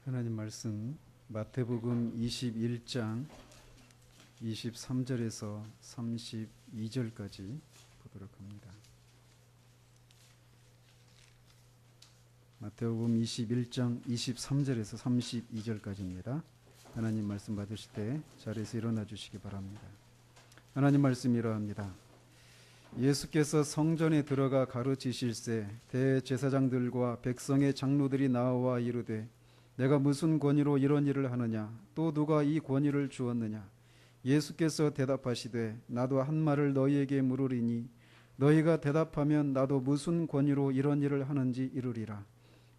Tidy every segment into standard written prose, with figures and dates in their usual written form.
하나님 말씀 마태복음 21장 23절에서 32절까지 보도록 합니다. 마태복음 21장 23절에서 32절까지입니다. 하나님 말씀 받으실 때 자리에서 일어나 주시기 바랍니다. 하나님 말씀 이러합니다. 예수께서 성전에 들어가 가르치실새 대제사장들과 백성의 장로들이 나와 이르되 내가 무슨 권위로 이런 일을 하느냐? 또 누가 이 권위를 주었느냐? 예수께서 대답하시되 나도 한 말을 너희에게 물으리니 너희가 대답하면 나도 무슨 권위로 이런 일을 하는지 이르리라.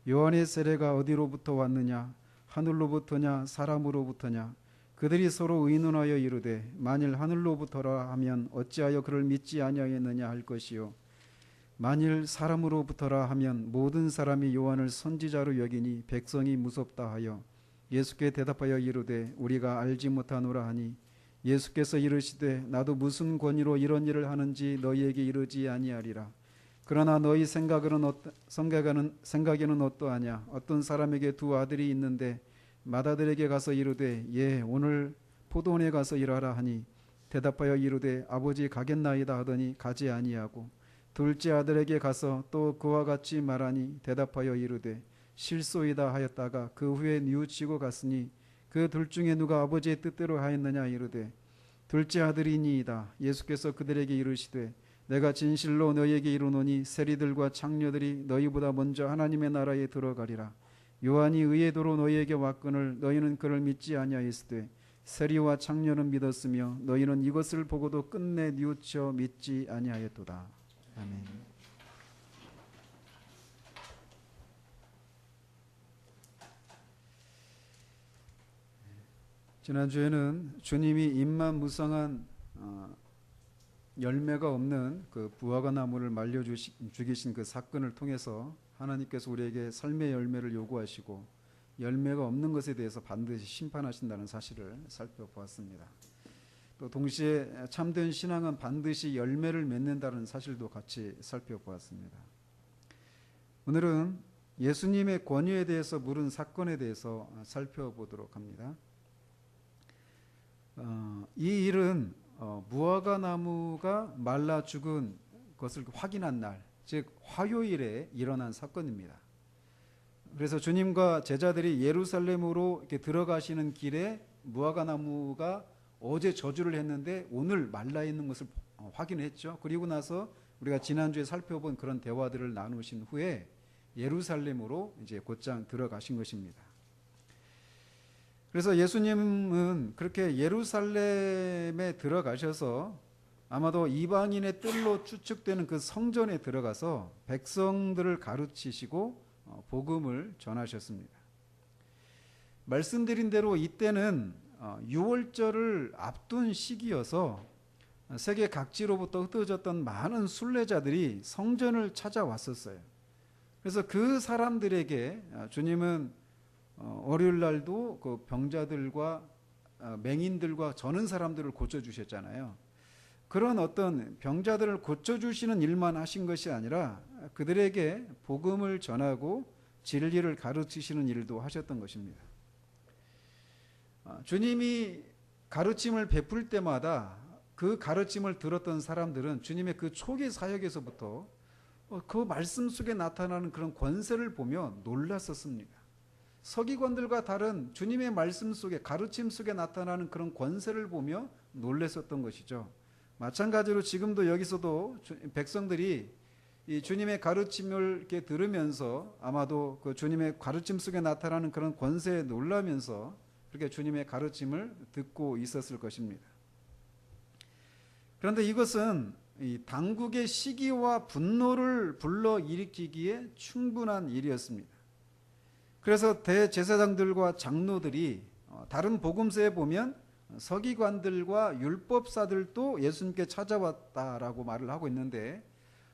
요한의 세례가 어디로부터 왔느냐? 하늘로부터냐 사람으로부터냐? 그들이 서로 의논하여 이르되 만일 하늘로부터라 하면 어찌하여 그를 믿지 아니하였느냐 할 것이요 만일 사람으로부터라 하면 모든 사람이 요한을 선지자로 여기니 백성이 무섭다 하여 예수께 대답하여 이르되 우리가 알지 못하노라 하니 예수께서 이르시되 나도 무슨 권위로 이런 일을 하는지 너희에게 이르지 아니하리라. 그러나 너희 생각에는 어떠하냐? 어떤 사람에게 두 아들이 있는데 맏아들에게 가서 이르되 예 오늘 포도원에 가서 일하라 하니 대답하여 이르되 아버지 가겠나이다 하더니 가지 아니하고 둘째 아들에게 가서 또 그와 같이 말하니 대답하여 이르되 실소이다 하였다가 그 후에 뉘우치고 갔으니 그 둘 중에 누가 아버지의 뜻대로 하였느냐 이르되 둘째 아들이니이다. 예수께서 그들에게 이르시되 내가 진실로 너희에게 이르노니 세리들과 창녀들이 너희보다 먼저 하나님의 나라에 들어가리라. 요한이 의의 도로 너희에게 왔거늘 너희는 그를 믿지 아니하였으되 세리와 창녀는 믿었으며 너희는 이것을 보고도 끝내 뉘우쳐 믿지 아니하였도다. 아멘. 지난주에는 주님이 입만무성한 열매가 없는 그 무화과 나무를 말려 죽이신 그 사건을 통해서 하나님께서 우리에게 삶의 열매를 요구하시고 열매가 없는 것에 대해서 반드시 심판하신다는 사실을 살펴보았습니다. 또 동시에 참된 신앙은 반드시 열매를 맺는다는 사실도 같이 살펴보았습니다. 오늘은 예수님의 권위에 대해서 물은 사건에 대해서 살펴보도록 합니다. 이 일은 무화과 나무가 말라 죽은 것을 확인한 날, 즉 화요일에 일어난 사건입니다. 그래서 주님과 제자들이 예루살렘으로 이렇게 들어가시는 길에 무화과 나무가 어제 저주를 했는데 오늘 말라 있는 것을 확인했죠. 그리고 나서 우리가 지난주에 살펴본 그런 대화들을 나누신 후에 예루살렘으로 이제 곧장 들어가신 것입니다. 그래서 예수님은 그렇게 예루살렘에 들어가셔서 아마도 이방인의 뜰로 추측되는 그 성전에 들어가서 백성들을 가르치시고 복음을 전하셨습니다. 말씀드린 대로 이때는 유월절을 앞둔 시기여서 세계 각지로부터 흩어졌던 많은 순례자들이 성전을 찾아왔었어요. 그래서 그 사람들에게 주님은 월요일 날도 그 병자들과 맹인들과 저는 사람들을 고쳐주셨잖아요. 그런 어떤 병자들을 고쳐주시는 일만 하신 것이 아니라 그들에게 복음을 전하고 진리를 가르치시는 일도 하셨던 것입니다. 주님이 가르침을 베풀 때마다 그 가르침을 들었던 사람들은 주님의 그 초기 사역에서부터 그 말씀 속에 나타나는 그런 권세를 보며 놀랐었습니다. 서기관들과 다른 주님의 말씀 속에 가르침 속에 나타나는 그런 권세를 보며 놀랐었던 것이죠. 마찬가지로 지금도 여기서도 백성들이 이 주님의 가르침을 이렇게 들으면서 아마도 그 주님의 가르침 속에 나타나는 그런 권세에 놀라면서 그렇게 주님의 가르침을 듣고 있었을 것입니다. 그런데 이것은 이 당국의 시기와 분노를 불러일으키기에 충분한 일이었습니다. 그래서 대제사장들과 장로들이 다른 복음서에 보면 서기관들과 율법사들도 예수님께 찾아왔다라고 말을 하고 있는데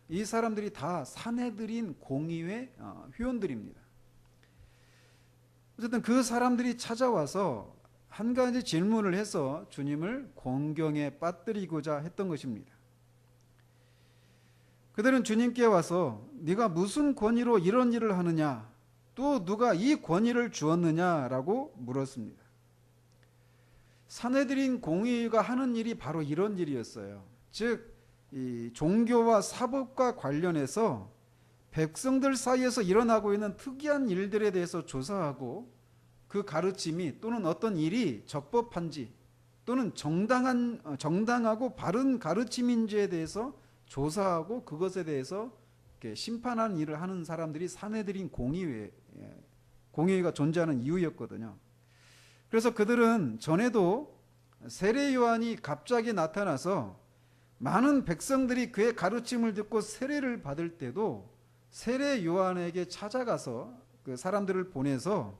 이 사람들이 다 사내들인 공의회 회원들입니다. 어쨌든 그 사람들이 찾아와서 한 가지 질문을 해서 주님을 공경에 빠뜨리고자 했던 것입니다. 그들은 주님께 와서 네가 무슨 권위로 이런 일을 하느냐 또 누가 이 권위를 주었느냐라고 물었습니다. 산헤드린 공의가 하는 일이 바로 이런 일이었어요. 즉, 이 종교와 사법과 관련해서 백성들 사이에서 일어나고 있는 특이한 일들에 대해서 조사하고 그 가르침이 또는 어떤 일이 적법한지 또는 정당하고 바른 가르침인지에 대해서 조사하고 그것에 대해서 이렇게 심판하는 일을 하는 사람들이 산헤드린 공의회가 존재하는 이유였거든요. 그래서 그들은 전에도 세례 요한이 갑자기 나타나서 많은 백성들이 그의 가르침을 듣고 세례를 받을 때도 세례 요한에게 찾아가서 그 사람들을 보내서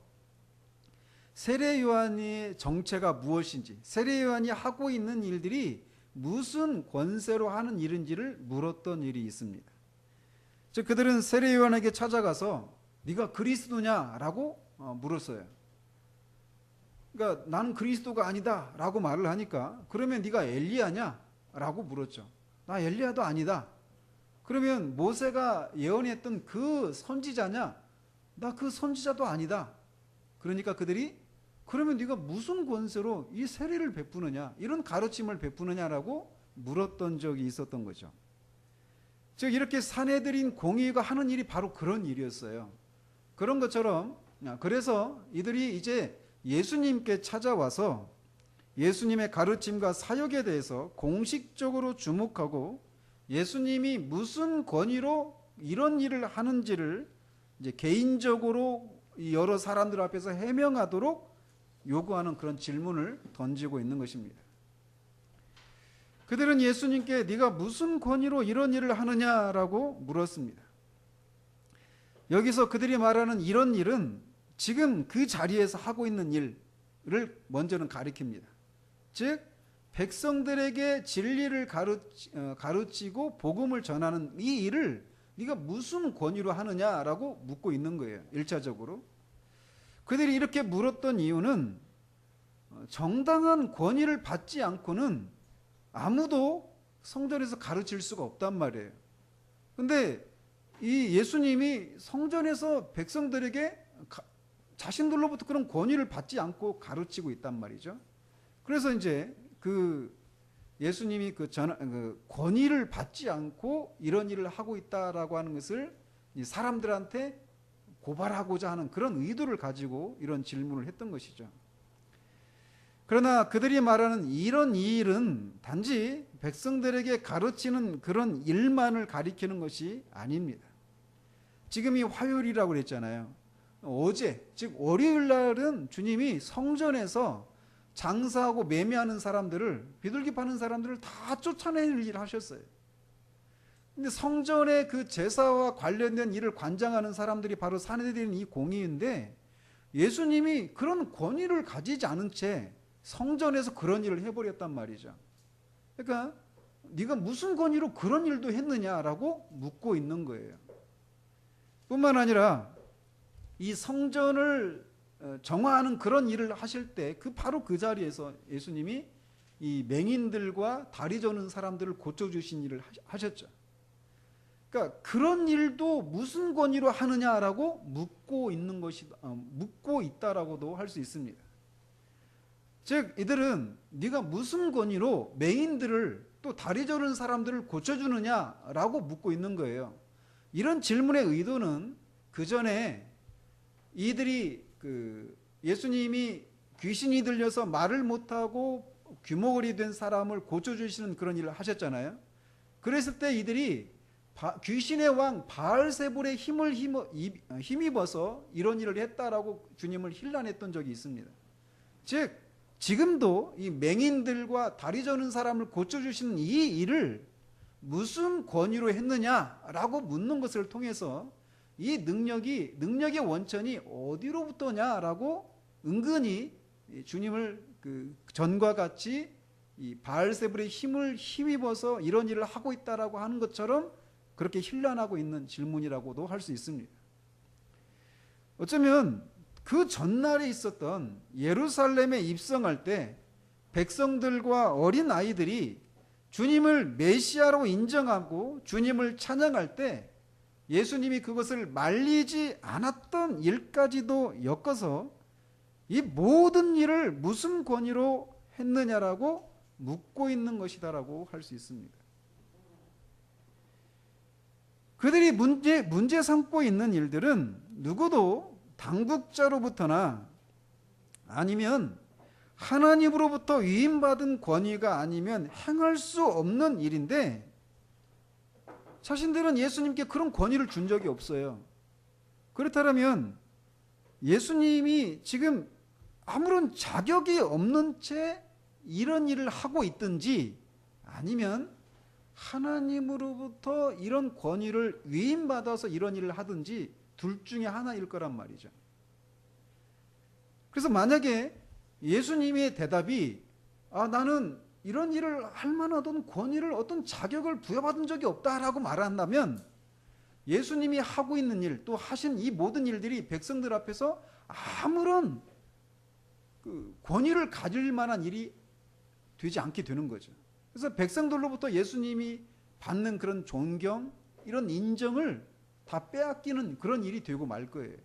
세례 요한의 정체가 무엇인지, 세례 요한이 하고 있는 일들이 무슨 권세로 하는 일인지를 물었던 일이 있습니다. 즉 그들은 세례 요한에게 찾아가서 네가 그리스도냐라고 물었어요. 그러니까 나는 그리스도가 아니다 라고 말을 하니까 그러면 네가 엘리야냐? 라고 물었죠. 나 엘리야도 아니다. 그러면 모세가 예언했던 그 선지자냐? 나 그 선지자도 아니다. 그러니까 그들이 그러면 네가 무슨 권세로 이 세례를 베푸느냐? 이런 가르침을 베푸느냐라고 물었던 적이 있었던 거죠. 즉 이렇게 산헤드린 공의가 하는 일이 바로 그런 일이었어요. 그런 것처럼 그래서 이들이 이제 예수님께 찾아와서 예수님의 가르침과 사역에 대해서 공식적으로 주목하고 예수님이 무슨 권위로 이런 일을 하는지를 이제 개인적으로 여러 사람들 앞에서 해명하도록 요구하는 그런 질문을 던지고 있는 것입니다. 그들은 예수님께 네가 무슨 권위로 이런 일을 하느냐라고 물었습니다. 여기서 그들이 말하는 이런 일은 지금 그 자리에서 하고 있는 일을 먼저는 가리킵니다. 즉 백성들에게 진리를 가르치고 복음을 전하는 이 일을 네가 무슨 권위로 하느냐라고 묻고 있는 거예요. 1차적으로. 그들이 이렇게 물었던 이유는 정당한 권위를 받지 않고는 아무도 성전에서 가르칠 수가 없단 말이에요. 근데 이 예수님이 성전에서 백성들에게 자신들로부터 그런 권위를 받지 않고 가르치고 있단 말이죠. 그래서 이제 그 예수님이 그 권위를 받지 않고 이런 일을 하고 있다라고 하는 것을 사람들한테 고발하고자 하는 그런 의도를 가지고 이런 질문을 했던 것이죠. 그러나 그들이 말하는 이런 일은 단지 백성들에게 가르치는 그런 일만을 가리키는 것이 아닙니다. 지금이 화요일이라고 그랬잖아요. 어제, 즉 월요일 날은 주님이 성전에서 장사하고 매매하는 사람들을, 비둘기 파는 사람들을 다 쫓아내는 일을 하셨어요. 근데 성전의 그 제사와 관련된 일을 관장하는 사람들이 바로 산헤드린 이 공의인데 예수님이 그런 권위를 가지지 않은 채 성전에서 그런 일을 해버렸단 말이죠. 그러니까 네가 무슨 권위로 그런 일도 했느냐라고 묻고 있는 거예요. 뿐만 아니라 이 성전을 정화하는 그런 일을 하실 때 바로 그 자리에서 예수님이 이 맹인들과 다리 저는 사람들을 고쳐주신 일을 하셨죠. 그러니까 그런 일도 무슨 권위로 하느냐라고 묻고 있다라고도 할 수 있습니다. 즉 이들은 네가 무슨 권위로 맹인들을 또 다리 저는 사람들을 고쳐주느냐라고 묻고 있는 거예요. 이런 질문의 의도는 그 전에 이들이 예수님이 귀신이 들려서 말을 못하고 귀머거리 된 사람을 고쳐주시는 그런 일을 하셨잖아요. 그랬을 때 이들이 귀신의 왕 바알세불의 힘을 힘입어서 이런 일을 했다라고 주님을 힐난했던 적이 있습니다. 즉 지금도 이 맹인들과 다리 저는 사람을 고쳐주시는 이 일을 무슨 권위로 했느냐라고 묻는 것을 통해서 이 능력의 원천이 어디로부터냐라고 은근히 주님을 전과 같이 이 바알세불의 힘을 힘입어서 이런 일을 하고 있다라고 하는 것처럼 그렇게 힐난하고 있는 질문이라고도 할 수 있습니다. 어쩌면 그 전날에 있었던 예루살렘에 입성할 때 백성들과 어린 아이들이 주님을 메시아로 인정하고 주님을 찬양할 때 예수님이 그것을 말리지 않았던 일까지도 엮어서 이 모든 일을 무슨 권위로 했느냐라고 묻고 있는 것이다라고 할 수 있습니다. 그들이 문제 삼고 있는 일들은 누구도 당국자로부터나 아니면 하나님으로부터 위임받은 권위가 아니면 행할 수 없는 일인데, 자신들은 예수님께 그런 권위를 준 적이 없어요. 그렇다면 예수님이 지금 아무런 자격이 없는 채 이런 일을 하고 있든지, 아니면 하나님으로부터 이런 권위를 위임받아서 이런 일을 하든지 둘 중에 하나일 거란 말이죠. 그래서 만약에 예수님의 대답이 나는 이런 일을 할 만하던 권위를, 어떤 자격을 부여받은 적이 없다라고 말한다면, 예수님이 하고 있는 일, 또 하신 이 모든 일들이 백성들 앞에서 아무런 그 권위를 가질 만한 일이 되지 않게 되는 거죠. 그래서 백성들로부터 예수님이 받는 그런 존경, 이런 인정을 다 빼앗기는 그런 일이 되고 말 거예요.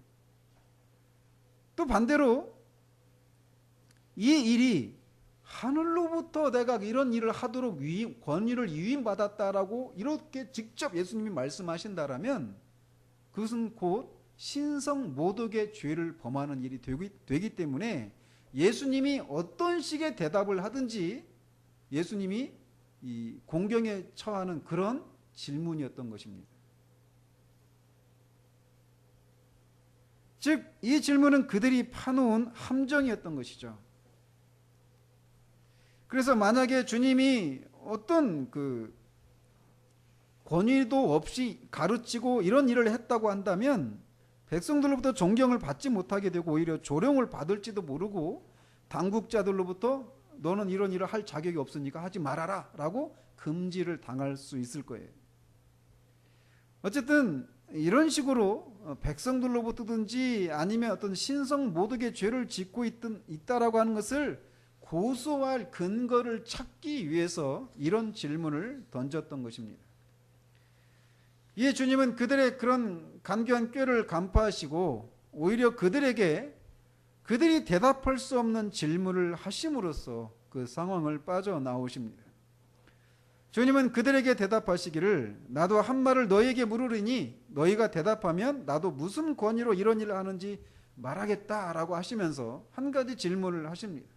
또 반대로 이 일이 하늘로부터 내가 이런 일을 하도록 권위를 위임받았다라고 이렇게 직접 예수님이 말씀하신다라면, 그것은 곧 신성 모독의 죄를 범하는 일이 되기 때문에 예수님이 어떤 식의 대답을 하든지 예수님이 이 공경에 처하는 그런 질문이었던 것입니다. 즉, 이 질문은 그들이 파놓은 함정이었던 것이죠. 그래서 만약에 주님이 어떤 그 권위도 없이 가르치고 이런 일을 했다고 한다면 백성들로부터 존경을 받지 못하게 되고 오히려 조롱을 받을지도 모르고, 당국자들로부터 너는 이런 일을 할 자격이 없으니까 하지 말아라 라고 금지를 당할 수 있을 거예요. 어쨌든 이런 식으로 백성들로부터든지 아니면 어떤 신성 모독의 죄를 짓고 있다라고 하는 것을 고소할 근거를 찾기 위해서 이런 질문을 던졌던 것입니다. 이에 주님은 그들의 그런 간교한 꾀를 간파하시고 오히려 그들에게 그들이 대답할 수 없는 질문을 하심으로써 그 상황을 빠져나오십니다. 주님은 그들에게 대답하시기를 나도 한 말을 너희에게 물으리니 너희가 대답하면 나도 무슨 권위로 이런 일을 하는지 말하겠다라고 하시면서 한 가지 질문을 하십니다.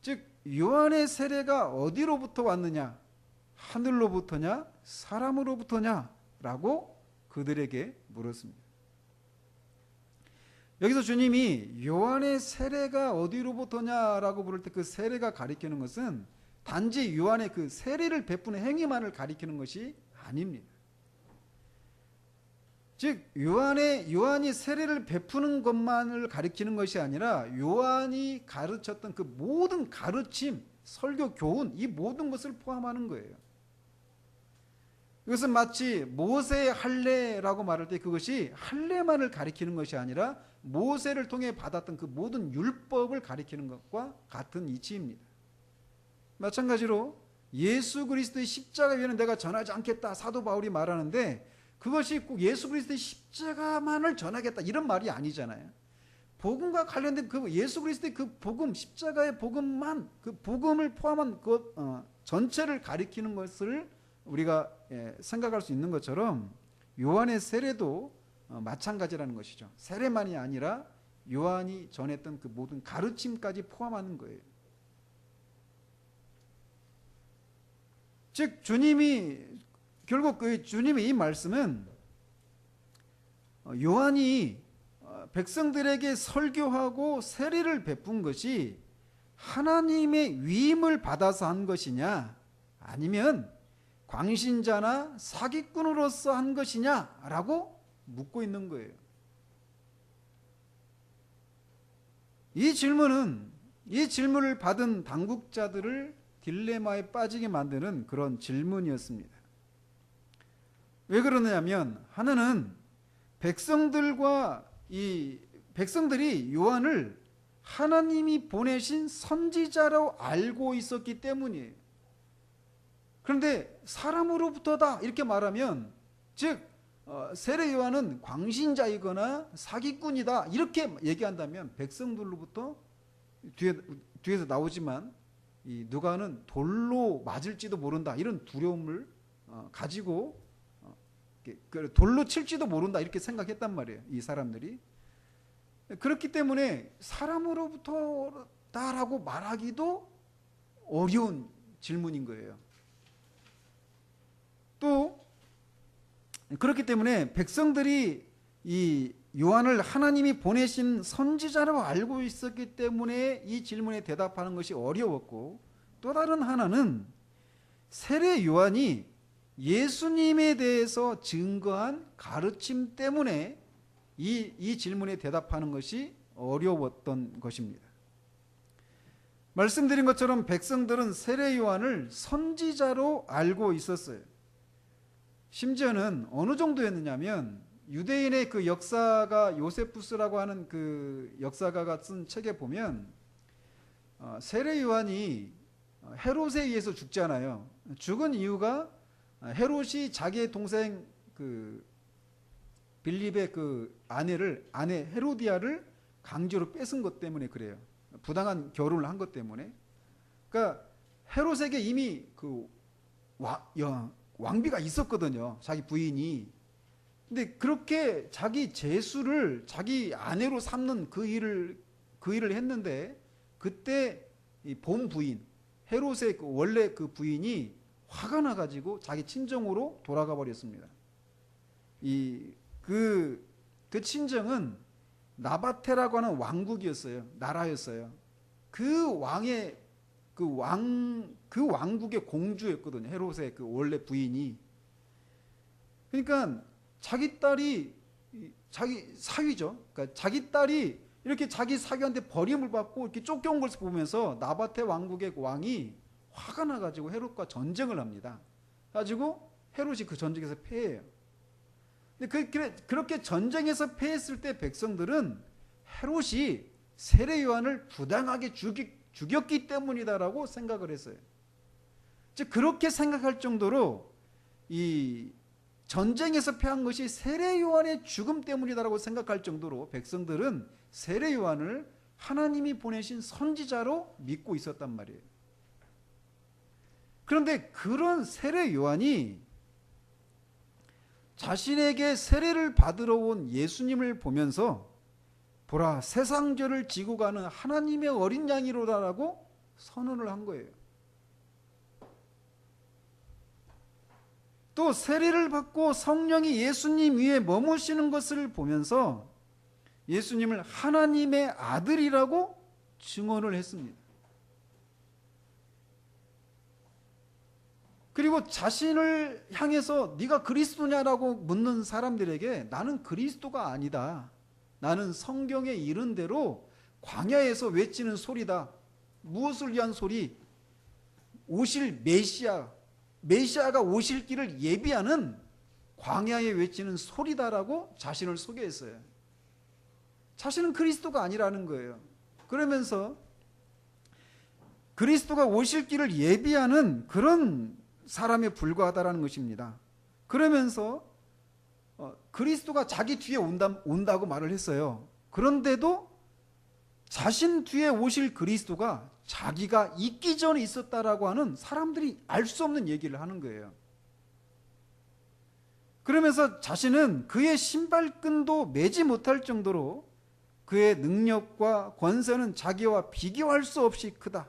즉, 요한의 세례가 어디로부터 왔느냐? 하늘로부터냐? 사람으로부터냐? 라고 그들에게 물었습니다. 여기서 주님이 요한의 세례가 어디로부터냐라고 물을 때 그 세례가 가리키는 것은 단지 요한의 그 세례를 베푸는 행위만을 가리키는 것이 아닙니다. 즉, 요한이 세례를 베푸는 것만을 가리키는 것이 아니라 요한이 가르쳤던 그 모든 가르침, 설교, 교훈, 이 모든 것을 포함하는 거예요. 이것은 마치 모세의 할례라고 말할 때 그것이 할례만을 가리키는 것이 아니라 모세를 통해 받았던 그 모든 율법을 가리키는 것과 같은 이치입니다. 마찬가지로 예수 그리스도의 십자가 위에는 내가 전하지 않겠다, 사도 바울이 말하는데 그것이 꼭 예수 그리스도의 십자가만을 전하겠다 이런 말이 아니잖아요. 복음과 관련된 그 예수 그리스도의 그 복음, 십자가의 복음만, 그 복음을 포함한 그 전체를 가리키는 것을 우리가 생각할 수 있는 것처럼 요한의 세례도 마찬가지라는 것이죠. 세례만이 아니라 요한이 전했던 그 모든 가르침까지 포함하는 거예요. 즉, 결국 그 주님의 이 말씀은 요한이 백성들에게 설교하고 세례를 베푼 것이 하나님의 위임을 받아서 한 것이냐, 아니면 광신자나 사기꾼으로서 한 것이냐라고 묻고 있는 거예요. 이 질문을 받은 당국자들을 딜레마에 빠지게 만드는 그런 질문이었습니다. 왜 그러냐면 하나는 백성들이 요한을 하나님이 보내신 선지자로 알고 있었기 때문이에요. 그런데 사람으로부터다 이렇게 말하면, 즉 세례 요한은 광신자이거나 사기꾼이다 이렇게 얘기한다면 백성들로부터 뒤에서 나오지만 이 누가는 돌로 맞을지도 모른다 이런 두려움을 가지고 돌로 칠지도 모른다 이렇게 생각했단 말이에요. 이 사람들이. 그렇기 때문에 사람으로부터다라고 말하기도 어려운 질문인 거예요. 또 그렇기 때문에 백성들이 이 요한을 하나님이 보내신 선지자로 알고 있었기 때문에 이 질문에 대답하는 것이 어려웠고, 또 다른 하나는 세례 요한이 예수님에 대해서 증거한 가르침 때문에 이 질문에 대답하는 것이 어려웠던 것입니다. 말씀드린 것처럼 백성들은 세례 요한을 선지자로 알고 있었어요. 심지어는 어느 정도였느냐면 유대인의 그 역사가 요세푸스라고 하는 그 역사가가 쓴 책에 보면 세례 요한이 헤롯에 의해서 죽잖아요. 죽은 이유가 헤롯이 자기의 동생 그 빌립의 그 아내 헤로디아를 강제로 뺏은 것 때문에 그래요. 부당한 결혼을 한 것 때문에. 그러니까 헤롯에게 이미 그 왕비가 있었거든요. 자기 부인이. 근데 그렇게 자기 제수를 자기 아내로 삼는 그 일을 했는데, 그때 이 본 부인 헤롯의 원래 그 부인이 화가 나가지고 자기 친정으로 돌아가 버렸습니다. 그 친정은 나바테라고 하는 왕국이었어요. 나라였어요. 그 왕국의 공주였거든요. 헤롯의 그 원래 부인이. 그러니까 자기 딸이 자기 사위죠. 그러니까 자기 딸이 이렇게 자기 사위한테 버림을 받고 이렇게 쫓겨온 것을 보면서 나바테 왕국의 왕이 화가 나가지고 헤롯과 전쟁을 합니다. 가지고 헤롯이 그 전쟁에서 패해요. 근데 그렇게 전쟁에서 패했을 때 백성들은 헤롯이 세례 요한을 부당하게 죽였기 때문이다라고 생각을 했어요. 즉 그렇게 생각할 정도로 이 전쟁에서 패한 것이 세례 요한의 죽음 때문이다라고 생각할 정도로 백성들은 세례 요한을 하나님이 보내신 선지자로 믿고 있었단 말이에요. 그런데 그런 세례 요한이 자신에게 세례를 받으러 온 예수님을 보면서 보라 세상 죄를 지고 가는 하나님의 어린 양이로다라고 선언을 한 거예요. 또 세례를 받고 성령이 예수님 위에 머무시는 것을 보면서 예수님을 하나님의 아들이라고 증언을 했습니다. 그리고 자신을 향해서 네가 그리스도냐라고 묻는 사람들에게 나는 그리스도가 아니다. 나는 성경에 이른 대로 광야에서 외치는 소리다. 무엇을 위한 소리? 오실 메시아가 오실 길을 예비하는 광야에 외치는 소리다라고 자신을 소개했어요. 자신은 그리스도가 아니라는 거예요. 그러면서 그리스도가 오실 길을 예비하는 그런 사람에 불과하다라는 것입니다. 그러면서 그리스도가 자기 뒤에 온다고 말을 했어요. 그런데도 자신 뒤에 오실 그리스도가 자기가 있기 전에 있었다라고 하는 사람들이 알 수 없는 얘기를 하는 거예요. 그러면서 자신은 그의 신발끈도 매지 못할 정도로 그의 능력과 권세는 자기와 비교할 수 없이 크다.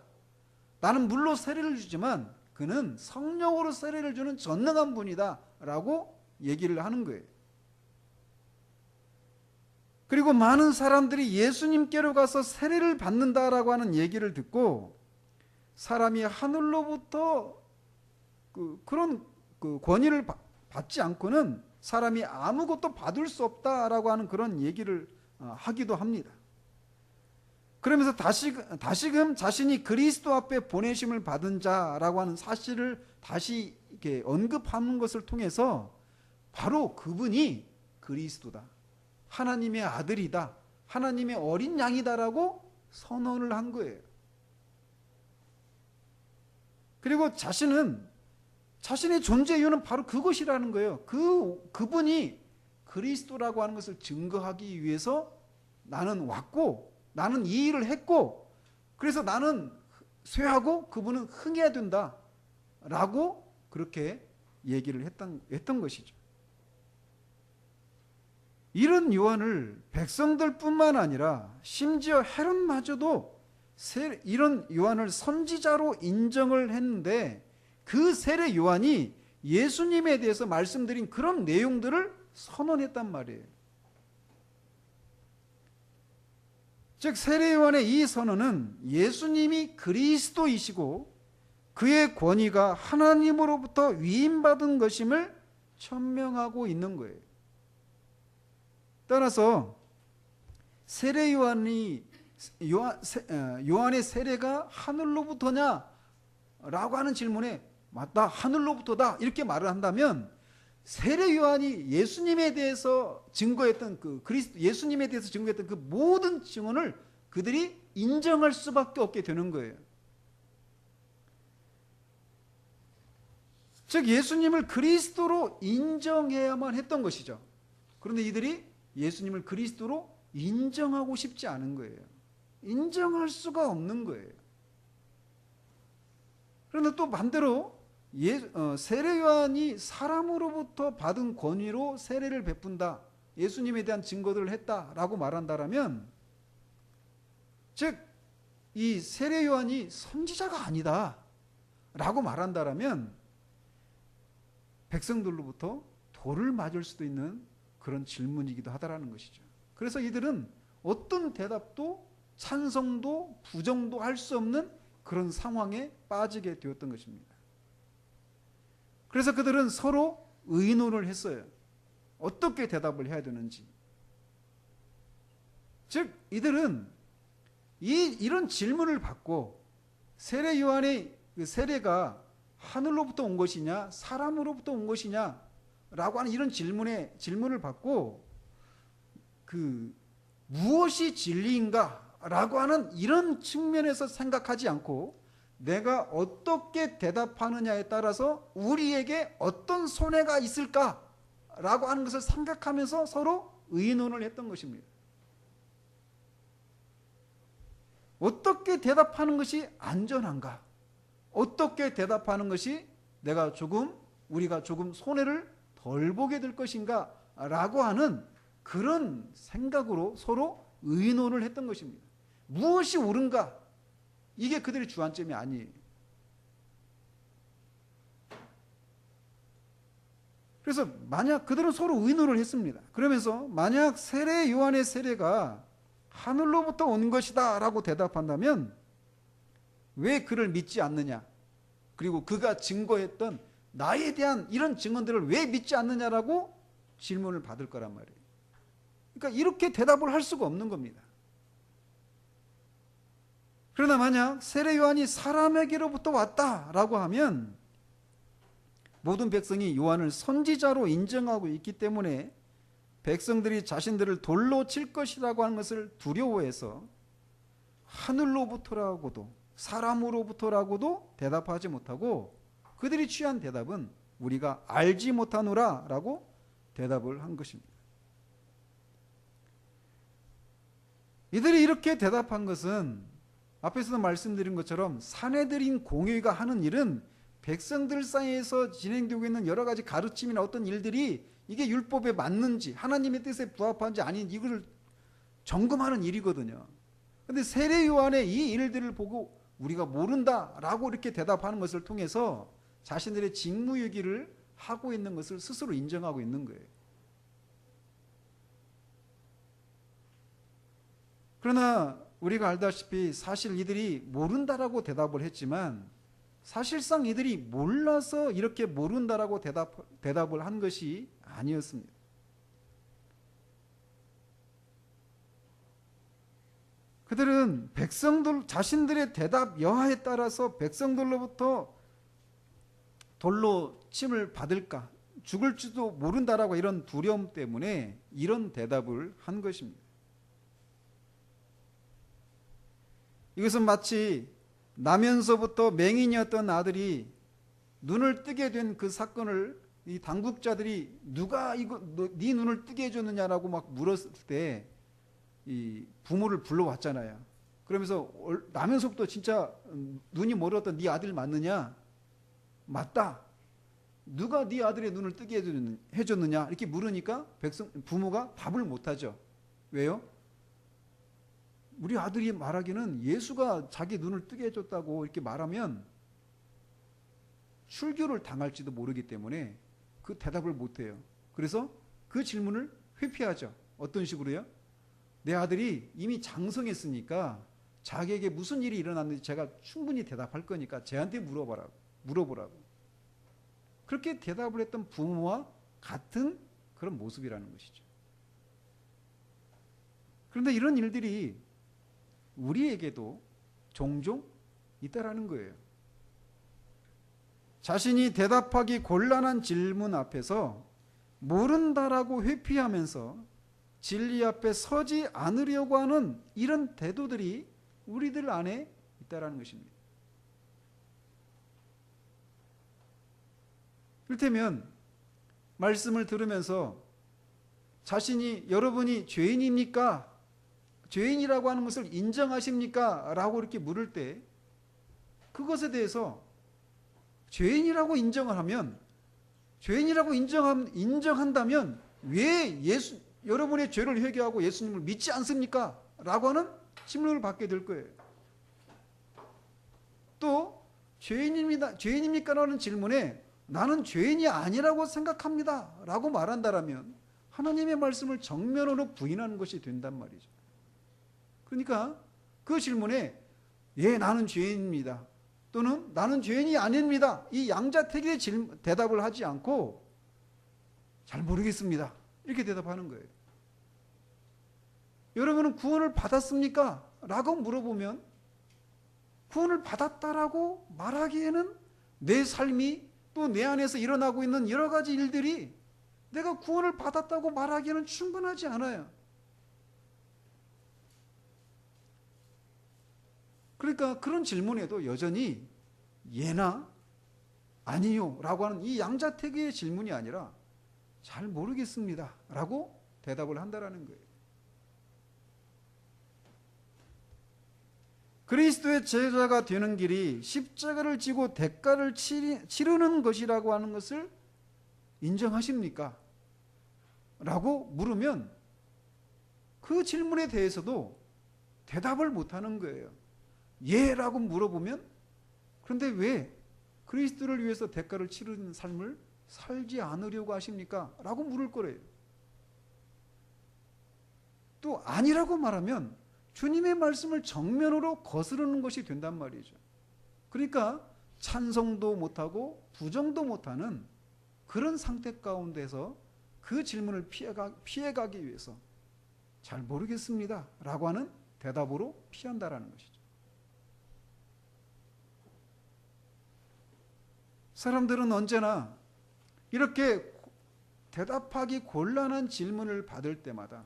나는 물로 세례를 주지만 그는 성령으로 세례를 주는 전능한 분이다 라고 얘기를 하는 거예요. 그리고 많은 사람들이 예수님께로 가서 세례를 받는다라고 하는 얘기를 듣고 사람이 하늘로부터 그런 권위를 받지 않고는 사람이 아무것도 받을 수 없다라고 하는 그런 얘기를 하기도 합니다. 그러면서 다시금 자신이 그리스도 앞에 보내심을 받은 자라고 하는 사실을 다시 이렇게 언급하는 것을 통해서 바로 그분이 그리스도다. 하나님의 아들이다. 하나님의 어린 양이다라고 선언을 한 거예요. 그리고 자신의 존재 이유는 바로 그것이라는 거예요. 그분이 그리스도라고 하는 것을 증거하기 위해서 나는 왔고 나는 이 일을 했고 그래서 나는 쇠하고 그분은 흥해야 된다 라고 그렇게 얘기를 했던 것이죠. 이런 요한을 백성들뿐만 아니라 심지어 헤롯마저도 이런 요한을 선지자로 인정을 했는데 그 세례 요한이 예수님에 대해서 말씀드린 그런 내용들을 선언했단 말이에요. 즉 세례 요한의 이 선언은 예수님이 그리스도이시고 그의 권위가 하나님으로부터 위임받은 것임을 천명하고 있는 거예요. 따라서 세례 요한의 세례가 하늘로부터냐 라고 하는 질문에 맞다, 하늘로부터다 이렇게 말을 한다면 세례 요한이 예수님에 대해서 증거했던 예수님에 대해서 증거했던 그 모든 증언을 그들이 인정할 수밖에 없게 되는 거예요. 즉 예수님을 그리스도로 인정해야만 했던 것이죠. 그런데 이들이 예수님을 그리스도로 인정하고 싶지 않은 거예요. 인정할 수가 없는 거예요. 그런데 또 반대로 세례 요한이 사람으로부터 받은 권위로 세례를 베푼다, 예수님에 대한 증거들을 했다라고 말한다라면, 즉 이 세례 요한이 선지자가 아니다 라고 말한다라면 백성들로부터 돌을 맞을 수도 있는 그런 질문이기도 하다라는 것이죠. 그래서 이들은 어떤 대답도 찬성도 부정도 할 수 없는 그런 상황에 빠지게 되었던 것입니다. 그래서 그들은 서로 의논을 했어요. 어떻게 대답을 해야 되는지. 즉 이들은 이런 질문을 받고 세례 요한의 그 세례가 하늘로부터 온 것이냐 사람으로부터 온 것이냐 라고 하는 이런 질문을 받고 무엇이 진리인가 라고 하는 이런 측면에서 생각하지 않고 내가 어떻게 대답하느냐에 따라서 우리에게 어떤 손해가 있을까 라고 하는 것을 생각하면서 서로 의논을 했던 것입니다. 어떻게 대답하는 것이 안전한가? 어떻게 대답하는 것이 우리가 조금 손해를 덜 보게 될 것인가? 라고 하는 그런 생각으로 서로 의논을 했던 것입니다. 무엇이 옳은가? 이게 그들의 주안점이 아니에요. 그래서 만약 그들은 서로 의논을 했습니다. 그러면서 만약 세례 요한의 세례가 하늘로부터 온 것이다 라고 대답한다면 왜 그를 믿지 않느냐, 그리고 그가 증거했던 나에 대한 이런 증언들을 왜 믿지 않느냐라고 질문을 받을 거란 말이에요. 그러니까 이렇게 대답을 할 수가 없는 겁니다. 그러나 만약 세례 요한이 사람에게로부터 왔다라고 하면 모든 백성이 요한을 선지자로 인정하고 있기 때문에 백성들이 자신들을 돌로 칠 것이라고 하는 것을 두려워해서 하늘로부터라고도 사람으로부터라고도 대답하지 못하고 그들이 취한 대답은 우리가 알지 못하노라 라고 대답을 한 것입니다. 이들이 이렇게 대답한 것은 앞에서도 말씀드린 것처럼 사내들인 공회가 하는 일은 백성들 사이에서 진행되고 있는 여러 가지 가르침이나 어떤 일들이 이게 율법에 맞는지 하나님의 뜻에 부합한지 아닌지 이걸 점검하는 일이거든요. 그런데 세례 요한의 이 일들을 보고 우리가 모른다라고 이렇게 대답하는 것을 통해서 자신들의 직무유기를 하고 있는 것을 스스로 인정하고 있는 거예요. 그러나 우리가 알다시피 사실 이들이 모른다라고 대답을 했지만 사실상 이들이 몰라서 이렇게 모른다라고 대답을 한 것이 아니었습니다. 그들은 자신들의 대답 여하에 따라서 백성들로부터 돌로 침을 받을까, 죽을지도 모른다라고 이런 두려움 때문에 이런 대답을 한 것입니다. 이것은 마치 나면서부터 맹인이었던 아들이 눈을 뜨게 된 그 사건을 이 당국자들이 누가 이거 네 눈을 뜨게 해줬느냐라고 막 물었을 때 이 부모를 불러왔잖아요. 그러면서 나면서부터 진짜 눈이 멀었던 네 아들 맞느냐? 맞다. 누가 네 아들의 눈을 뜨게 해줬느냐? 이렇게 물으니까 부모가 답을 못하죠. 왜요? 우리 아들이 말하기는 예수가 자기 눈을 뜨게 해줬다고 이렇게 말하면 출교를 당할지도 모르기 때문에 그 대답을 못해요. 그래서 그 질문을 회피하죠. 어떤 식으로요? 내 아들이 이미 장성했으니까 자기에게 무슨 일이 일어났는지 제가 충분히 대답할 거니까 쟤한테 물어보라고. 그렇게 대답을 했던 부모와 같은 그런 모습이라는 것이죠. 그런데 이런 일들이 우리에게도 종종 있다라는 거예요. 자신이 대답하기 곤란한 질문 앞에서 모른다라고 회피하면서 진리 앞에 서지 않으려고 하는 이런 태도들이 우리들 안에 있다라는 것입니다. 이를테면 말씀을 들으면서 자신이 여러분이 죄인입니까? 죄인이라고 하는 것을 인정하십니까? 라고 이렇게 물을 때 그것에 대해서 죄인이라고 인정을 하면 죄인이라고 인정한다면 왜 여러분의 죄를 회개하고 예수님을 믿지 않습니까? 라고 하는 질문을 받게 될 거예요. 또 죄인입니까? 라는 질문에 나는 죄인이 아니라고 생각합니다 라고 말한다라면 하나님의 말씀을 정면으로 부인하는 것이 된단 말이죠. 그러니까 그 질문에 예, 나는 죄인입니다 또는 나는 죄인이 아닙니다, 이 양자택일의 대답을 하지 않고 잘 모르겠습니다 이렇게 대답하는 거예요. 여러분은 구원을 받았습니까? 라고 물어보면 구원을 받았다라고 말하기에는 내 삶이 또 내 안에서 일어나고 있는 여러 가지 일들이 내가 구원을 받았다고 말하기에는 충분하지 않아요. 그러니까 그런 질문에도 여전히 예나 아니요 라고 하는 이 양자택일의 질문이 아니라 잘 모르겠습니다 라고 대답을 한다라는 거예요. 그리스도의 제자가 되는 길이 십자가를 지고 대가를 치르는 것이라고 하는 것을 인정하십니까? 라고 물으면 그 질문에 대해서도 대답을 못하는 거예요. 예 라고 물어보면 그런데 왜 그리스도를 위해서 대가를 치르는 삶을 살지 않으려고 하십니까? 라고 물을 거래요. 또 아니라고 말하면 주님의 말씀을 정면으로 거스르는 것이 된단 말이죠. 그러니까 찬성도 못하고 부정도 못하는 그런 상태 가운데서 그 질문을 피해가기 위해서 잘 모르겠습니다 라고 하는 대답으로 피한다라는 것이죠. 사람들은 언제나 이렇게 대답하기 곤란한 질문을 받을 때마다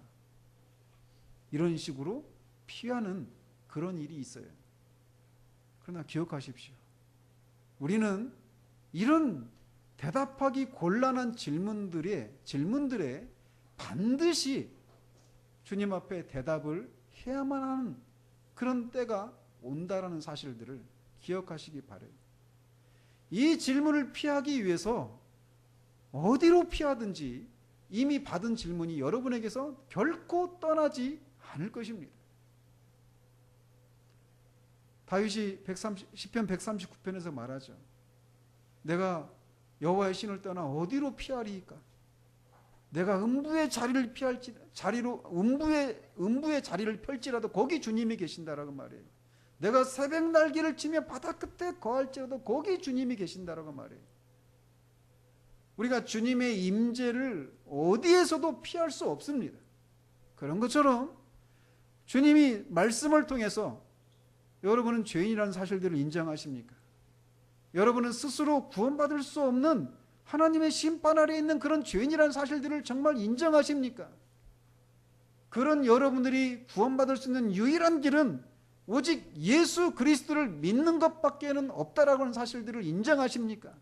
이런 식으로 피하는 그런 일이 있어요. 그러나 기억하십시오. 우리는 이런 대답하기 곤란한 질문들에 반드시 주님 앞에 대답을 해야만 하는 그런 때가 온다라는 사실들을 기억하시기 바라요. 이 질문을 피하기 위해서 어디로 피하든지 이미 받은 질문이 여러분에게서 결코 떠나지 않을 것입니다. 다윗이 시편 139편에서 말하죠. 내가 여호와의 신을 떠나 어디로 피하리이까? 내가 음부의 자리를 음부의 자리를 펼지라도 거기 주님이 계신다라고 말해요. 내가 새벽 날개를 치며 바다 끝에 거할지라도 거기 주님이 계신다라고 말해요. 우리가 주님의 임재를 어디에서도 피할 수 없습니다. 그런 것처럼 주님이 말씀을 통해서 여러분은 죄인이라는 사실들을 인정하십니까? 여러분은 스스로 구원받을 수 없는 하나님의 심판 아래 있는 그런 죄인이라는 사실들을 정말 인정하십니까? 그런 여러분들이 구원받을 수 있는 유일한 길은 오직 예수 그리스도를 믿는 것밖에는 없다라고 하는 사실들을 인정하십니까?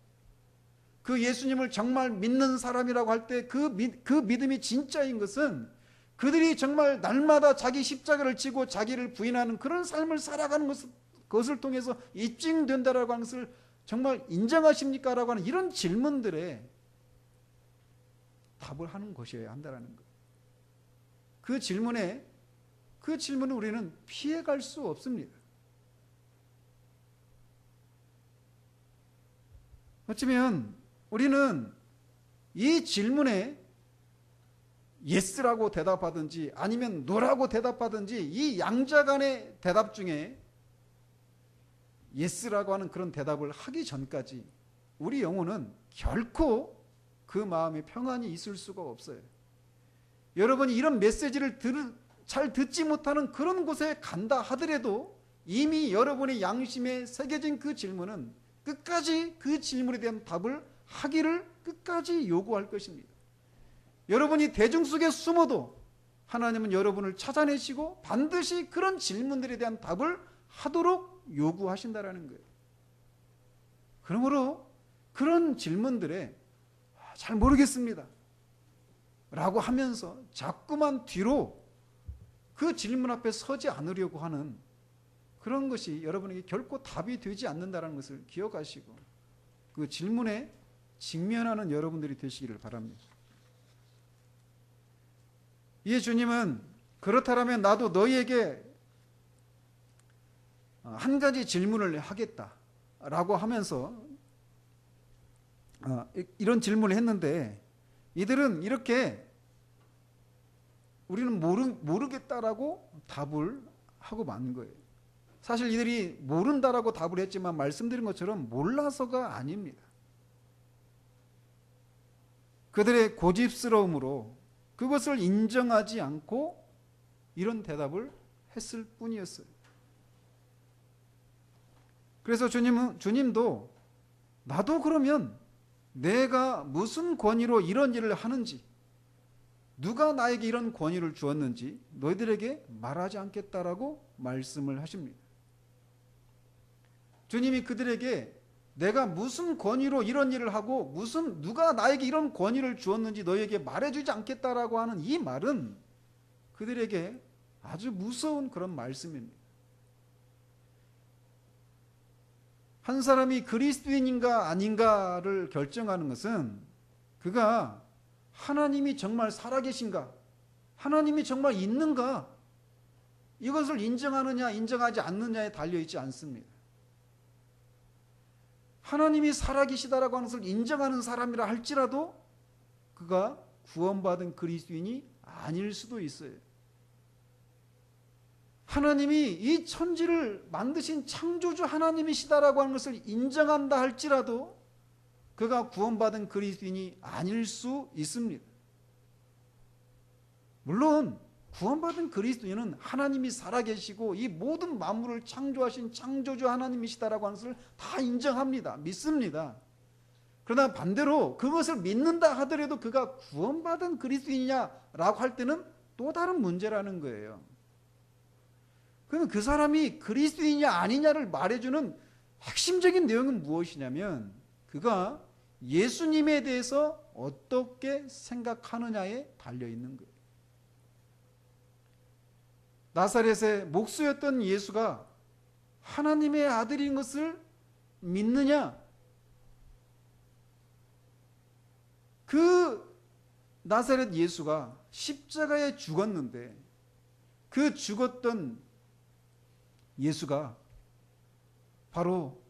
그 예수님을 정말 믿는 사람이라고 할 때 그 믿음이 진짜인 것은 그들이 정말 날마다 자기 십자가를 지고 자기를 부인하는 그런 삶을 살아가는 것을 통해서 입증된다라고 하는 것을 정말 인정하십니까? 라고 하는 이런 질문들에 답을 하는 것이어야 한다는 거예요. 그 질문은 우리는 피해갈 수 없습니다. 어쩌면 우리는 이 질문에 예스라고 대답하든지 아니면 노라고 대답하든지 이 양자간의 대답 중에 예스라고 하는 그런 대답을 하기 전까지 우리 영혼은 결코 그 마음에 평안이 있을 수가 없어요. 여러분이 이런 메시지를 잘 듣지 못하는 그런 곳에 간다 하더라도 이미 여러분의 양심에 새겨진 그 질문은 끝까지 그 질문에 대한 답을 하기를 끝까지 요구할 것입니다. 여러분이 대중 속에 숨어도 하나님은 여러분을 찾아내시고 반드시 그런 질문들에 대한 답을 하도록 요구하신다라는 거예요. 그러므로 그런 질문들에 잘 모르겠습니다 라고 하면서 자꾸만 뒤로 그 질문 앞에 서지 않으려고 하는 그런 것이 여러분에게 결코 답이 되지 않는다는 것을 기억하시고 그 질문에 직면하는 여러분들이 되시기를 바랍니다. 이 주님은 그렇다면 나도 너희에게 한 가지 질문을 하겠다라고 하면서 이런 질문을 했는데 이들은 이렇게 우리는 모르겠다라고 답을 하고 마는 거예요. 사실 이들이 모른다라고 답을 했지만 말씀드린 것처럼 몰라서가 아닙니다. 그들의 고집스러움으로 그것을 인정하지 않고 이런 대답을 했을 뿐이었어요. 그래서 주님도 나도 그러면 내가 무슨 권위로 이런 일을 하는지 누가 나에게 이런 권위를 주었는지 너희들에게 말하지 않겠다라고 말씀을 하십니다. 주님이 그들에게 내가 무슨 권위로 이런 일을 하고 누가 나에게 이런 권위를 주었는지 너희에게 말해주지 않겠다라고 하는 이 말은 그들에게 아주 무서운 그런 말씀입니다. 한 사람이 그리스도인인가 아닌가를 결정하는 것은 그가 하나님이 정말 살아계신가, 하나님이 정말 있는가, 이것을 인정하느냐 인정하지 않느냐에 달려있지 않습니다. 하나님이 살아계시다라고 하는 것을 인정하는 사람이라 할지라도 그가 구원받은 그리스도인이 아닐 수도 있어요. 하나님이 이 천지를 만드신 창조주 하나님이시다라고 하는 것을 인정한다 할지라도 그가 구원받은 그리스도인이 아닐 수 있습니다. 물론 구원받은 그리스도인은 하나님이 살아계시고 이 모든 만물을 창조하신 창조주 하나님이시다라고 하는 것을 다 인정합니다. 믿습니다. 그러나 반대로 그것을 믿는다 하더라도 그가 구원받은 그리스도인이냐라고 할 때는 또 다른 문제라는 거예요. 그러면 그 사람이 그리스도인이냐 아니냐를 말해주는 핵심적인 내용은 무엇이냐면 그가 예수님에 대해서 어떻게 생각하느냐에 달려있는 거예요. 나사렛의 목수였던 예수가 하나님의 아들인 것을 믿느냐? 그 나사렛 예수가 십자가에 죽었는데 그 죽었던 예수가 바로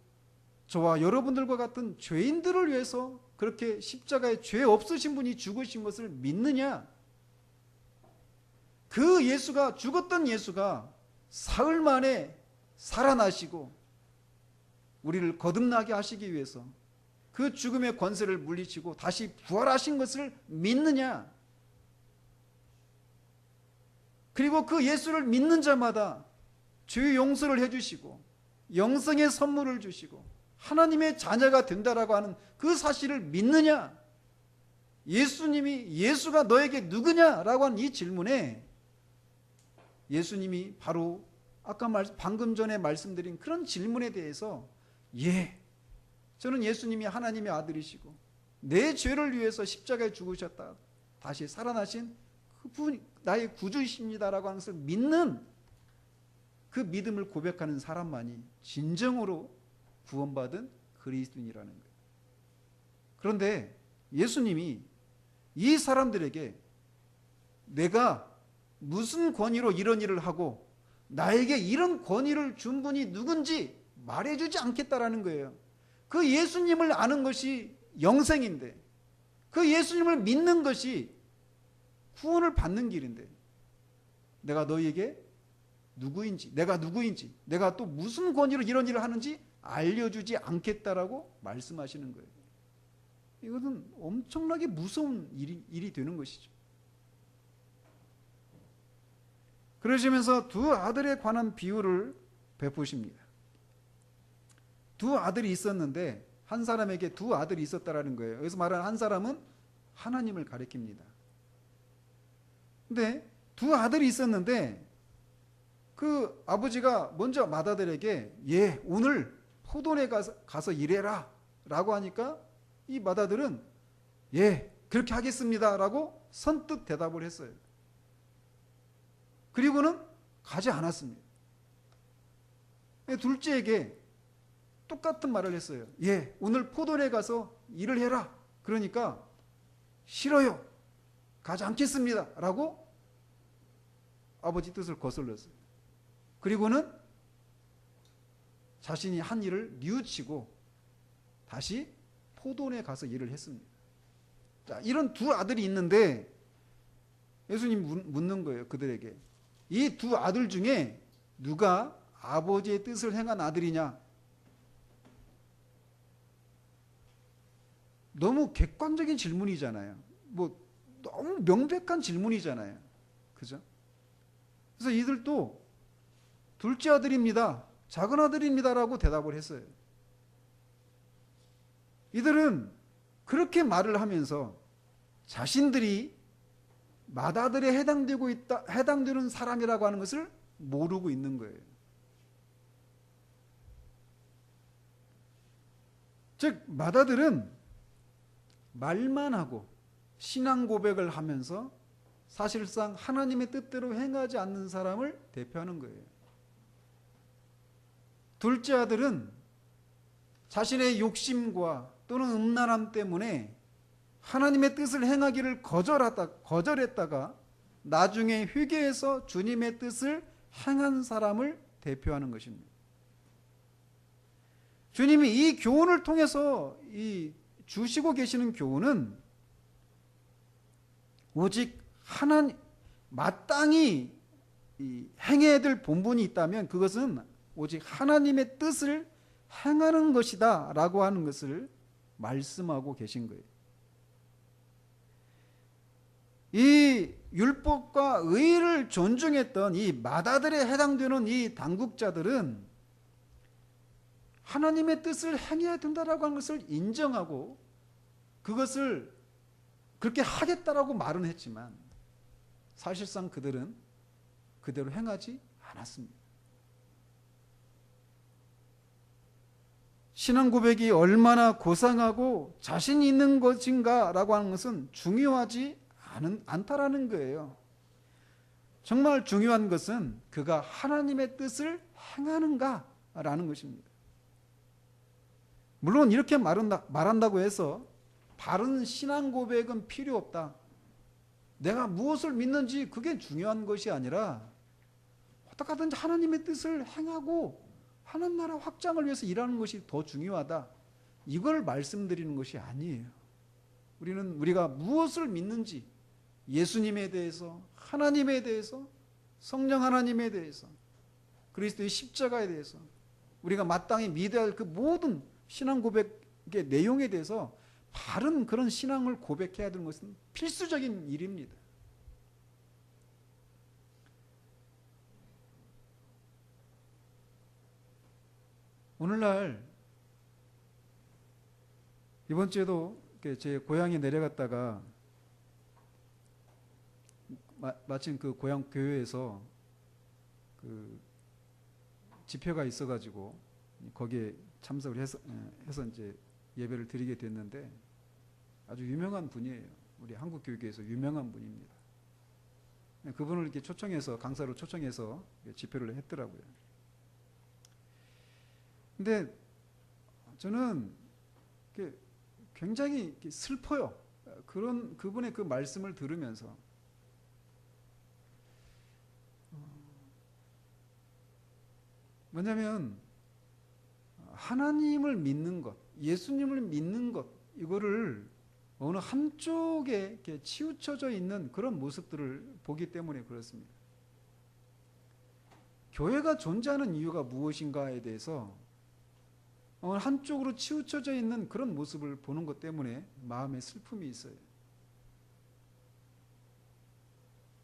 저와 여러분들과 같은 죄인들을 위해서 그렇게 십자가에 죄 없으신 분이 죽으신 것을 믿느냐? 그 예수가 죽었던 예수가 사흘 만에 살아나시고 우리를 거듭나게 하시기 위해서 그 죽음의 권세를 물리치고 다시 부활하신 것을 믿느냐? 그리고 그 예수를 믿는 자마다 죄 용서를 해주시고 영생의 선물을 주시고 하나님의 자녀가 된다라고 하는 그 사실을 믿느냐? 예수가 너에게 누구냐라고 하는 이 질문에 예수님이 바로 방금 전에 말씀드린 그런 질문에 대해서 저는 예수님이 하나님의 아들이시고 내 죄를 위해서 십자가에 죽으셨다, 다시 살아나신 그분이 나의 구주이십니다라고 하는 것을 믿는, 그 믿음을 고백하는 사람만이 진정으로 구원받은 그리스도인이라는 거예요. 그런데 예수님이 이 사람들에게 내가 무슨 권위로 이런 일을 하고 나에게 이런 권위를 준 분이 누군지 말해주지 않겠다라는 거예요. 그 예수님을 아는 것이 영생인데, 그 예수님을 믿는 것이 구원을 받는 길인데, 내가 너희에게 누구인지, 내가 누구인지, 내가 또 무슨 권위로 이런 일을 하는지 알려주지 않겠다라고 말씀하시는 거예요. 이것은 엄청나게 무서운 일이 되는 것이죠. 그러시면서 두 아들에 관한 비유를 베푸십니다. 두 아들이 있었는데 한 사람에게 두 아들이 있었다라는 거예요. 여기서 말하는 한 사람은 하나님을 가리킵니다. 근데 두 아들이 있었는데 그 아버지가 먼저 맏아들에게 오늘 포도원에 가서 일해라 라고 하니까 이 맏아들은 그렇게 하겠습니다 라고 선뜻 대답을 했어요. 그리고는 가지 않았습니다. 둘째에게 똑같은 말을 했어요. 오늘 포도원에 가서 일을 해라. 그러니까 싫어요, 가지 않겠습니다 라고 아버지 뜻을 거슬렀어요. 그리고는 자신이 한 일을 뉘우치고 다시 포도원에 가서 일을 했습니다. 자, 이런 두 아들이 있는데 예수님이 묻는 거예요. 그들에게 이 두 아들 중에 누가 아버지의 뜻을 행한 아들이냐? 너무 객관적인 질문이잖아요. 너무 명백한 질문이잖아요. 그죠? 그래서 이들도 둘째 아들입니다, 작은 아들입니다라고 대답을 했어요. 이들은 그렇게 말을 하면서 자신들이 맏아들에 해당되는 사람이라고 하는 것을 모르고 있는 거예요. 즉 맏아들은 말만 하고 신앙 고백을 하면서 사실상 하나님의 뜻대로 행하지 않는 사람을 대표하는 거예요. 둘째 아들은 자신의 욕심과 또는 음란함 때문에 하나님의 뜻을 행하기를 거절했다가 나중에 회개해서 주님의 뜻을 행한 사람을 대표하는 것입니다. 주님이 이 교훈을 통해서 주시고 계시는 교훈은 오직 마땅히 행해야 될 본분이 있다면 그것은 오직 하나님의 뜻을 행하는 것이다 라고 하는 것을 말씀하고 계신 거예요. 이 율법과 의를 존중했던 이 맏아들에 해당되는 이 당국자들은 하나님의 뜻을 행해야 된다라고 하는 것을 인정하고 그것을 그렇게 하겠다라고 말은 했지만 사실상 그들은 그대로 행하지 않았습니다. 신앙 고백이 얼마나 고상하고 자신 있는 것인가라고 하는 것은 중요하지 않다라는 거예요. 정말 중요한 것은 그가 하나님의 뜻을 행하는가라는 것입니다. 물론 이렇게 말한다고 해서 바른 신앙 고백은 필요 없다, 내가 무엇을 믿는지 그게 중요한 것이 아니라 어떻게 하든지 하나님의 뜻을 행하고 하나님 나라 확장을 위해서 일하는 것이 더 중요하다, 이걸 말씀드리는 것이 아니에요. 우리가 무엇을 믿는지, 예수님에 대해서, 하나님에 대해서, 성령 하나님에 대해서, 그리스도의 십자가에 대해서, 우리가 마땅히 믿어야 할 그 모든 신앙 고백의 내용에 대해서 바른 그런 신앙을 고백해야 되는 것은 필수적인 일입니다. 오늘날 이번 주에도 제 고향에 내려갔다가 마침 그 고향 교회에서 그 집회가 있어가지고 거기에 참석을 해서 이제 예배를 드리게 됐는데 아주 유명한 분이에요. 우리 한국교육에서 유명한 분입니다. 그분을 이렇게 초청해서, 강사로 초청해서 집회를 했더라고요. 근데 저는 굉장히 슬퍼요. 그분의 그 말씀을 들으면서. 뭐냐면 하나님을 믿는 것, 예수님을 믿는 것, 이거를 어느 한쪽에 이렇게 치우쳐져 있는 그런 모습들을 보기 때문에 그렇습니다. 교회가 존재하는 이유가 무엇인가에 대해서 어느 한쪽으로 치우쳐져 있는 그런 모습을 보는 것 때문에 마음에 슬픔이 있어요.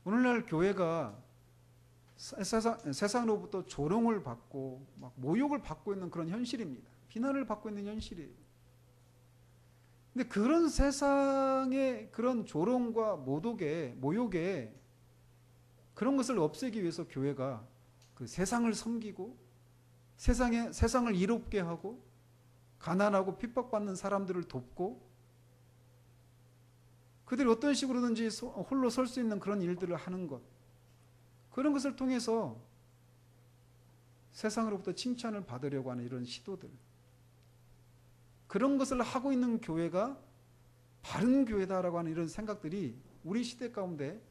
오늘날 교회가 세상으로부터 조롱을 받고 막 모욕을 받고 있는 그런 현실입니다. 비난을 받고 있는 현실이에요. 근데 그런 세상의 그런 조롱과 모욕에 그런 것을 없애기 위해서 교회가 그 세상을 섬기고 세상을 이롭게 하고 가난하고 핍박받는 사람들을 돕고 그들이 어떤 식으로든지 홀로 설 수 있는 그런 일들을 하는 것, 그런 것을 통해서 세상으로부터 칭찬을 받으려고 하는 이런 시도들, 그런 것을 하고 있는 교회가 바른 교회다라고 하는 이런 생각들이 우리 시대 가운데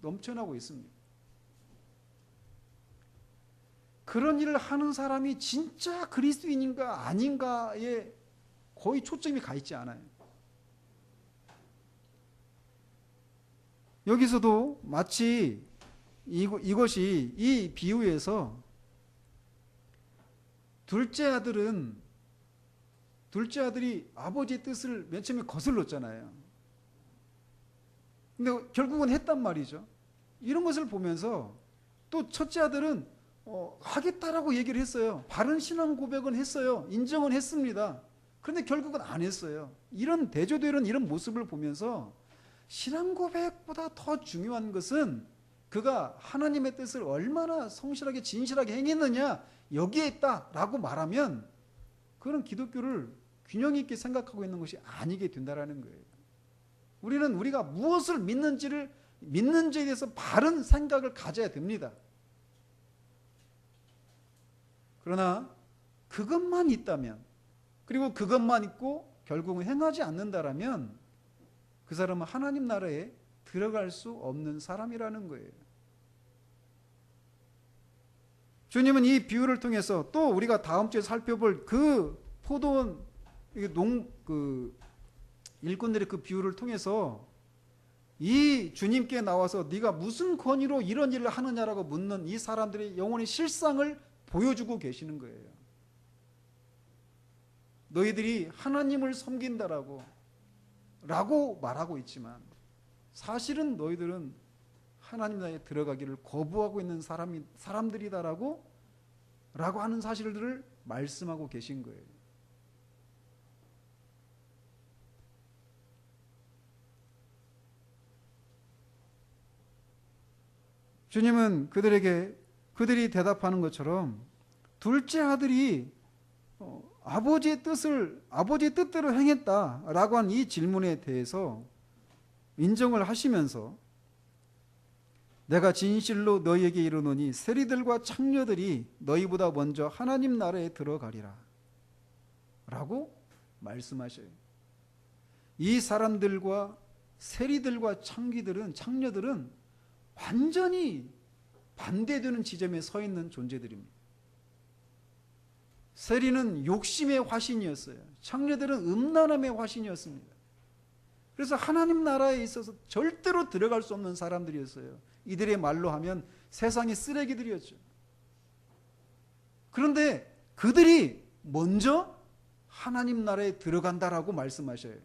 넘쳐나고 있습니다. 그런 일을 하는 사람이 진짜 그리스도인인가 아닌가에 거의 초점이 가 있지 않아요. 여기서도 마치 이것이 이 비유에서 둘째 아들이 아버지의 뜻을 맨 처음에 거슬렀잖아요. 근데 결국은 했단 말이죠. 이런 것을 보면서 또 첫째 아들은 하겠다라고 얘기를 했어요. 바른 신앙 고백은 했어요. 인정은 했습니다. 그런데 결국은 안 했어요. 이런 대조되는 이런 모습을 보면서 신앙 고백보다 더 중요한 것은 그가 하나님의 뜻을 얼마나 성실하게 진실하게 행했느냐, 여기에 있다라고 말하면 그런 기독교를 균형 있게 생각하고 있는 것이 아니게 된다라는 거예요. 우리는 우리가 무엇을 믿는지에 대해서 바른 생각을 가져야 됩니다. 그러나 그것만 있다면, 그리고 그것만 있고 결국은 행하지 않는다라면 그 사람은 하나님 나라에 들어갈 수 없는 사람이라는 거예요. 주님은 이 비유를 통해서 또 우리가 다음 주에 살펴볼 그 포도원 일꾼들의 그 비유를 통해서 이 주님께 나와서 네가 무슨 권위로 이런 일을 하느냐라고 묻는 이 사람들의 영혼의 실상을 보여주고 계시는 거예요. 너희들이 하나님을 섬긴다라고 말하고 있지만 사실은 너희들은 하나님 나라에 들어가기를 거부하고 있는 사람들이다라고 하는 사실들을 말씀하고 계신 거예요. 주님은 그들이 대답하는 것처럼 둘째 아들이 아버지의 뜻대로 행했다라고 한 이 질문에 대해서 인정을 하시면서 내가 진실로 너희에게 이르노니 세리들과 창녀들이 너희보다 먼저 하나님 나라에 들어가리라 라고 말씀하셔요. 이 사람들과 세리들과 창녀들은 완전히 반대되는 지점에 서 있는 존재들입니다. 세리는 욕심의 화신이었어요. 창녀들은 음란함의 화신이었습니다. 그래서 하나님 나라에 있어서 절대로 들어갈 수 없는 사람들이었어요. 이들의 말로 하면 세상의 쓰레기들이었죠. 그런데 그들이 먼저 하나님 나라에 들어간다라고 말씀하셔요.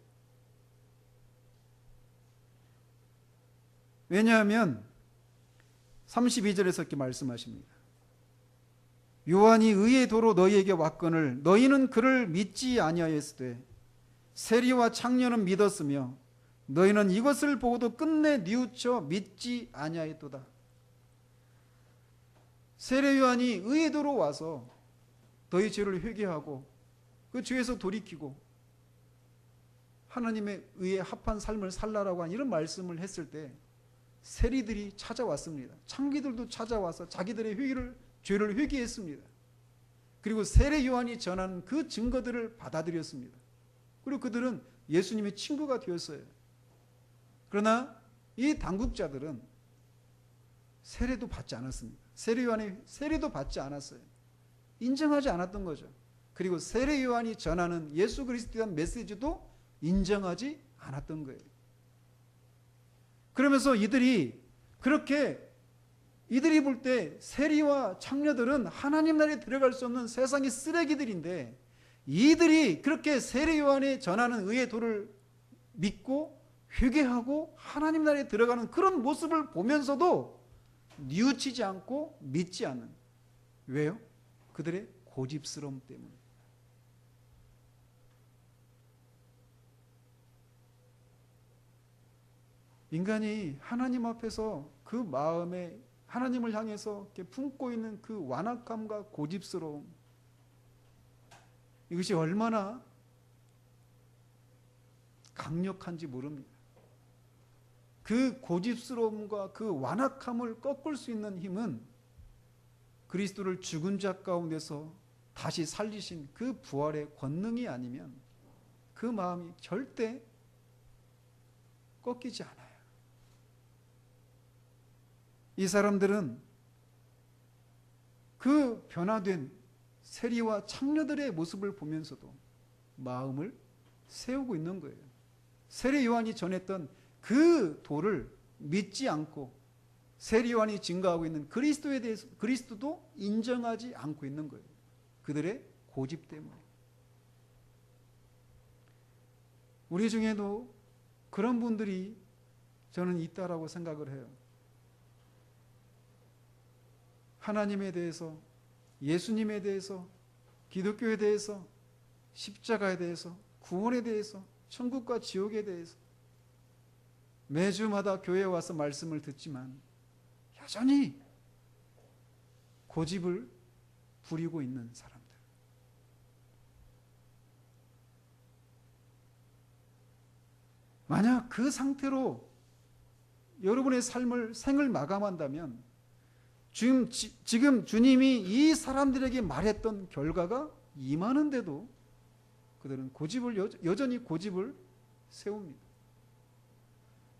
왜냐하면 32절에서 이렇게 말씀하십니다. 요한이 의의 도로 너희에게 왔거늘 너희는 그를 믿지 아니하였으되 세리와 창녀는 믿었으며 너희는 이것을 보고도 끝내 뉘우쳐 믿지 아니하였도다. 세례 요한이 의의 도로 와서 너희 죄를 회개하고 그 죄에서 돌이키고 하나님의 의에 합한 삶을 살라라고 하는 이런 말씀을 했을 때 세리들이 찾아왔습니다. 창기들도 찾아와서 자기들의 죄를 회개했습니다. 그리고 세례 요한이 전하는 그 증거들을 받아들였습니다. 그리고 그들은 예수님의 친구가 되었어요. 그러나 이 당국자들은 세례도 받지 않았습니다. 세례 요한의 세례도 받지 않았어요. 인정하지 않았던 거죠. 그리고 세례 요한이 전하는 예수 그리스도에 대한 메시지도 인정하지 않았던 거예요. 그러면서 이들이 볼 때 세리와 창녀들은 하나님 나라에 들어갈 수 없는 세상의 쓰레기들인데, 이들이 그렇게 세례 요한이 전하는 의의 도를 믿고 회개하고 하나님 나라에 들어가는 그런 모습을 보면서도 뉘우치지 않고 믿지 않는. 왜요? 그들의 고집스러움 때문에. 인간이 하나님 앞에서 그 마음에 하나님을 향해서 이렇게 품고 있는 그 완악함과 고집스러움, 이것이 얼마나 강력한지 모릅니다. 그 고집스러움과 그 완악함을 꺾을 수 있는 힘은 그리스도를 죽은 자 가운데서 다시 살리신 그 부활의 권능이 아니면 그 마음이 절대 꺾이지 않아요. 이 사람들은 그 변화된 세리와 창녀들의 모습을 보면서도 마음을 세우고 있는 거예요. 세례 요한이 전했던 그 도를 믿지 않고 세례 요한이 증거하고 있는 그리스도에 대해서 그리스도도 인정하지 않고 있는 거예요. 그들의 고집 때문에. 우리 중에도 그런 분들이 저는 있다라고 생각을 해요. 하나님에 대해서, 예수님에 대해서, 기독교에 대해서, 십자가에 대해서, 구원에 대해서, 천국과 지옥에 대해서 매주마다 교회에 와서 말씀을 듣지만 여전히 고집을 부리고 있는 사람들. 만약 그 상태로 여러분의 생을 마감한다면 지금 주님이 이 사람들에게 말했던 결과가 임하는데도 그들은 여전히 고집을 세웁니다.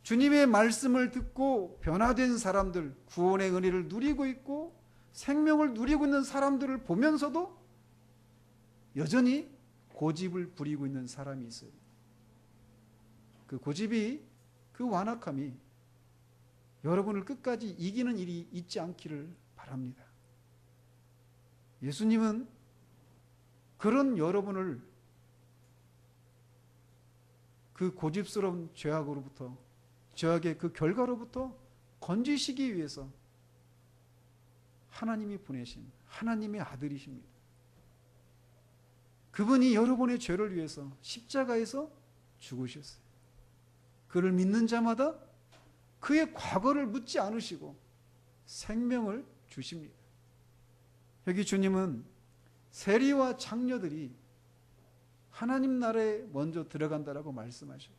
주님의 말씀을 듣고 변화된 사람들, 구원의 은혜를 누리고 있고 생명을 누리고 있는 사람들을 보면서도 여전히 고집을 부리고 있는 사람이 있어요. 그 고집이, 그 완악함이 여러분을 끝까지 이기는 일이 있지 않기를 바랍니다. 예수님은 그런 여러분을 그 고집스러운 죄악의 그 결과로부터 건지시기 위해서 하나님이 보내신 하나님의 아들이십니다. 그분이 여러분의 죄를 위해서 십자가에서 죽으셨어요. 그를 믿는 자마다 그의 과거를 묻지 않으시고 생명을 주십니다. 여기 주님은 세리와 창녀들이 하나님 나라에 먼저 들어간다라고 말씀하셔요.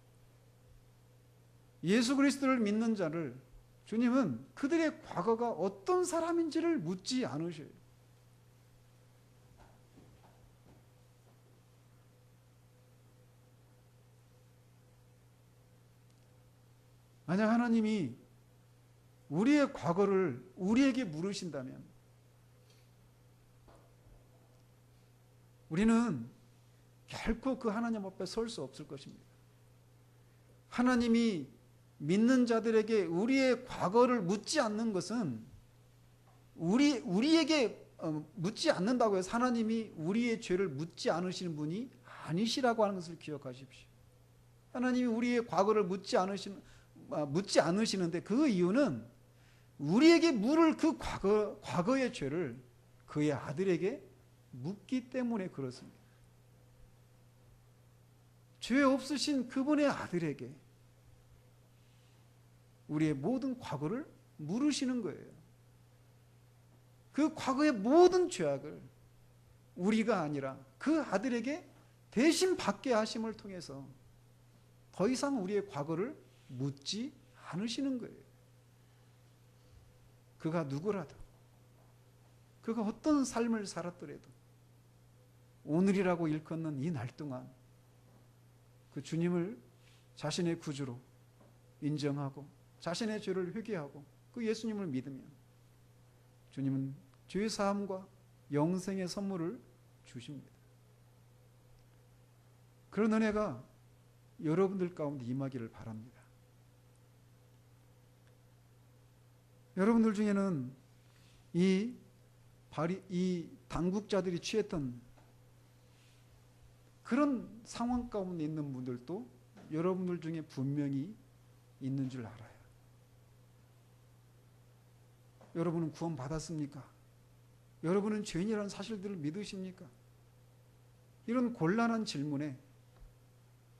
예수 그리스도를 믿는 자를 주님은 그들의 과거가 어떤 사람인지를 묻지 않으셔요. 만약 하나님이 우리의 과거를 우리에게 물으신다면 우리는 결코 그 하나님 앞에 설 수 없을 것입니다. 하나님이 믿는 자들에게 우리의 과거를 묻지 않는 것은 우리에게 묻지 않는다고 해서 하나님이 우리의 죄를 묻지 않으시는 분이 아니시라고 하는 것을 기억하십시오. 하나님이 우리의 과거를 묻지 않으시는데 그 이유는 우리에게 물을 그 과거의 죄를 그의 아들에게 묻기 때문에 그렇습니다. 죄 없으신 그분의 아들에게 우리의 모든 과거를 물으시는 거예요. 그 과거의 모든 죄악을 우리가 아니라 그 아들에게 대신 받게 하심을 통해서 더 이상 우리의 과거를 묻지 않으시는 거예요. 그가 누구라도, 그가 어떤 삶을 살았더라도 오늘이라고 일컫는 이 날 동안 그 주님을 자신의 구주로 인정하고 자신의 죄를 회개하고 그 예수님을 믿으면 주님은 죄 사함과 영생의 선물을 주십니다. 그런 은혜가 여러분들 가운데 임하기를 바랍니다. 여러분들 중에는 이 당국자들이 취했던 그런 상황 가운데 있는 분들도 여러분들 중에 분명히 있는 줄 알아요. 여러분은 구원 받았습니까? 여러분은 죄인이라는 사실들을 믿으십니까? 이런 곤란한 질문에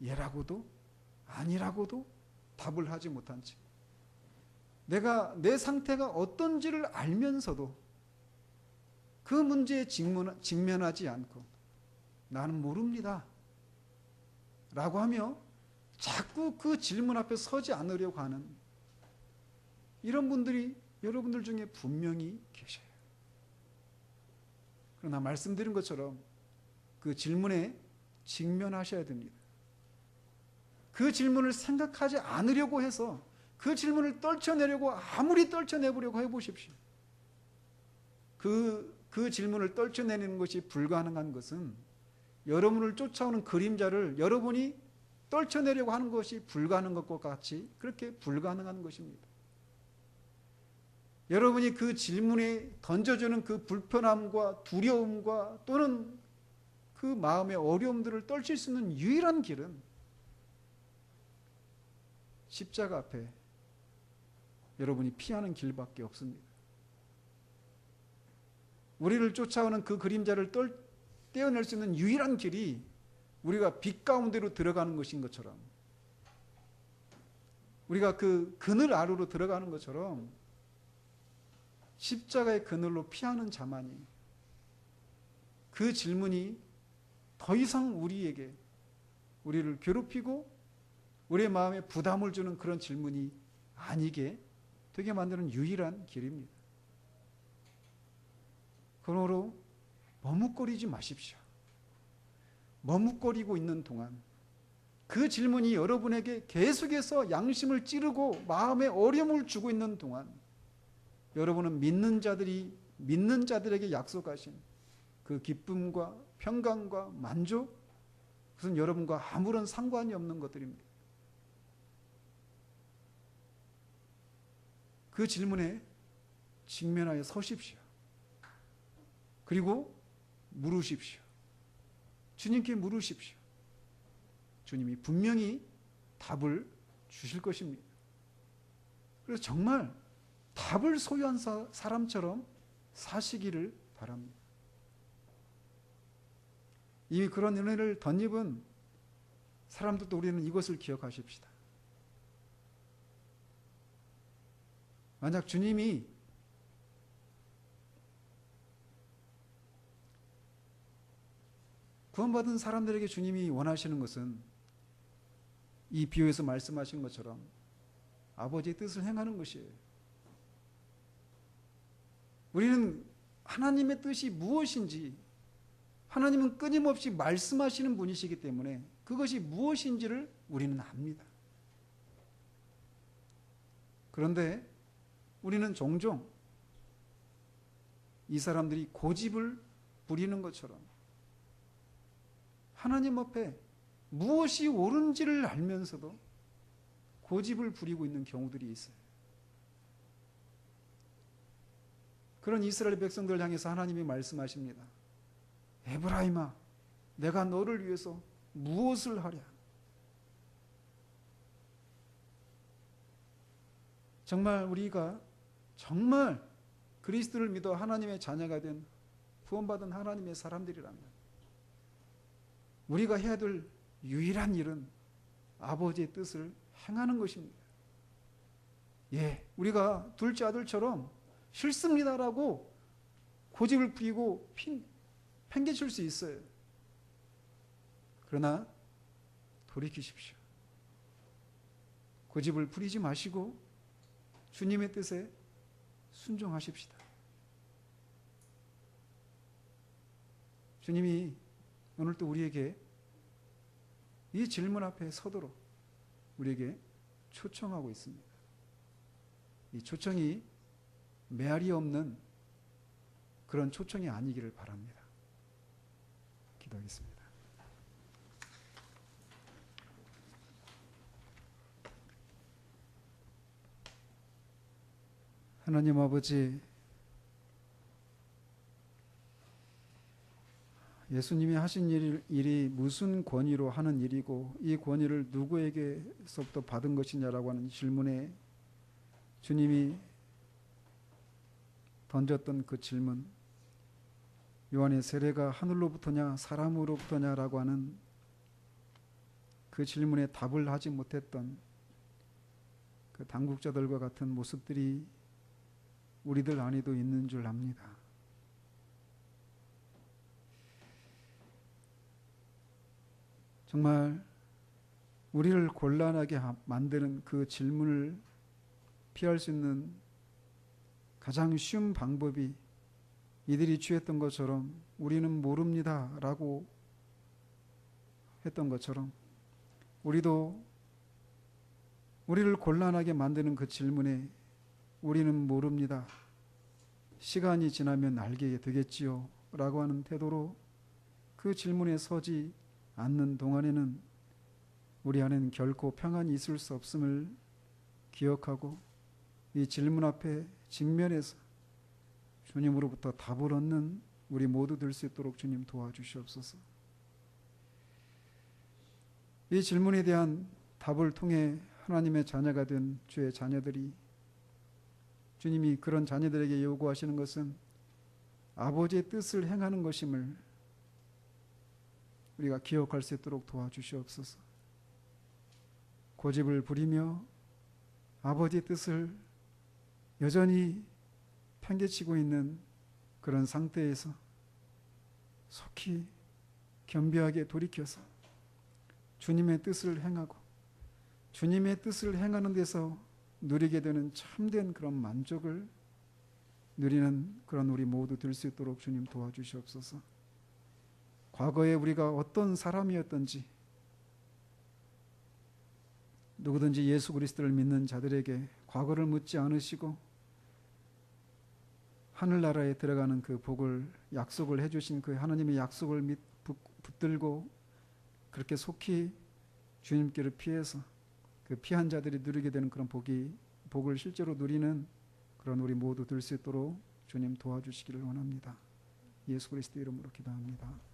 예라고도 아니라고도 답을 하지 못한 채 내가 내 상태가 어떤지를 알면서도 그 문제에 직면하지 않고 나는 모릅니다 라고 하며 자꾸 그 질문 앞에 서지 않으려고 하는 이런 분들이 여러분들 중에 분명히 계셔요. 그러나 말씀드린 것처럼 그 질문에 직면하셔야 됩니다. 그 질문을 생각하지 않으려고 해서 그 질문을 떨쳐내려고 아무리 떨쳐내보려고 해보십시오. 그 질문을 떨쳐내는 것이 불가능한 것은 여러분을 쫓아오는 그림자를 여러분이 떨쳐내려고 하는 것이 불가능한 것과 같이 그렇게 불가능한 것입니다. 여러분이 그 질문에 던져주는 그 불편함과 두려움과 또는 그 마음의 어려움들을 떨칠 수 있는 유일한 길은 십자가 앞에 여러분이 피하는 길밖에 없습니다. 우리를 쫓아오는 그 그림자를 떼어낼 수 있는 유일한 길이 우리가 빛 가운데로 들어가는 것인 것처럼 우리가 그 그늘 아래로 들어가는 것처럼 십자가의 그늘로 피하는 자만이 그 질문이 더 이상 우리를 괴롭히고 우리의 마음에 부담을 주는 그런 질문이 아니게 되게 만드는 유일한 길입니다. 그러므로 머뭇거리지 마십시오. 머뭇거리고 있는 동안 그 질문이 여러분에게 계속해서 양심을 찌르고 마음에 어려움을 주고 있는 동안 여러분은 믿는 자들에게 약속하신 그 기쁨과 평강과 만족, 그것은 여러분과 아무런 상관이 없는 것들입니다. 그 질문에 직면하여 서십시오. 그리고 물으십시오. 주님께 물으십시오. 주님이 분명히 답을 주실 것입니다. 그래서 정말 답을 소유한 사람처럼 사시기를 바랍니다. 이미 그런 은혜를 덧입은 사람들도 우리는 이것을 기억하십시다. 만약 주님이 구원받은 사람들에게 주님이 원하시는 것은 이 비유에서 말씀하신 것처럼 아버지의 뜻을 행하는 것이에요. 우리는 하나님의 뜻이 무엇인지, 하나님은 끊임없이 말씀하시는 분이시기 때문에 그것이 무엇인지를 우리는 압니다. 그런데 우리는 종종 이 사람들이 고집을 부리는 것처럼 하나님 앞에 무엇이 옳은지를 알면서도 고집을 부리고 있는 경우들이 있어요. 그런 이스라엘 백성들을 향해서 하나님이 말씀하십니다. 에브라임아, 내가 너를 위해서 무엇을 하랴? 정말 우리가 정말 그리스도를 믿어 하나님의 자녀가 된 구원받은 하나님의 사람들이라면 우리가 해야 될 유일한 일은 아버지의 뜻을 행하는 것입니다. 예, 우리가 둘째 아들처럼 싫습니다라고 고집을 부리고 팽개칠 수 있어요. 그러나 돌이키십시오. 고집을 부리지 마시고 주님의 뜻에 순종하십시다. 주님이 오늘도 우리에게 이 질문 앞에 서도록 우리에게 초청하고 있습니다. 이 초청이 메아리 없는 그런 초청이 아니기를 바랍니다. 기도하겠습니다. 하나님 아버지, 예수님이 하신 일이 무슨 권위로 하는 일이고 이 권위를 누구에게서부터 받은 것이냐라고 하는 질문에 주님이 던졌던 그 질문, 요한의 세례가 하늘로부터냐 사람으로부터냐라고 하는 그 질문에 답을 하지 못했던 그 당국자들과 같은 모습들이 우리들 안에도 있는 줄 압니다. 정말 우리를 곤란하게 만드는 그 질문을 피할 수 있는 가장 쉬운 방법이 이들이 취했던 것처럼 우리는 모릅니다 라고 했던 것처럼 우리도 우리를 곤란하게 만드는 그 질문에 우리는 모릅니다, 시간이 지나면 알게 되겠지요 라고 하는 태도로 그 질문에 서지 않는 동안에는 우리 안에는 결코 평안이 있을 수 없음을 기억하고 이 질문 앞에 직면해서 주님으로부터 답을 얻는 우리 모두 될 수 있도록 주님 도와주시옵소서. 이 질문에 대한 답을 통해 하나님의 자녀가 된 주의 자녀들이, 주님이 그런 자녀들에게 요구하시는 것은 아버지의 뜻을 행하는 것임을 우리가 기억할 수 있도록 도와주시옵소서. 고집을 부리며 아버지의 뜻을 여전히 팽개치고 있는 그런 상태에서 속히 겸비하게 돌이켜서 주님의 뜻을 행하고 주님의 뜻을 행하는 데서 누리게 되는 참된 그런 만족을 누리는 그런 우리 모두 될 수 있도록 주님 도와주시옵소서. 과거에 우리가 어떤 사람이었던지, 누구든지 예수 그리스도를 믿는 자들에게 과거를 묻지 않으시고 하늘나라에 들어가는 그 복을 약속을 해주신 그 하나님의 약속을 붙들고 그렇게 속히 주님께를 피해서 그 피한 자들이 누리게 되는 그런 복을 실제로 누리는 그런 우리 모두 될 수 있도록 주님 도와주시기를 원합니다. 예수 그리스도 이름으로 기도합니다.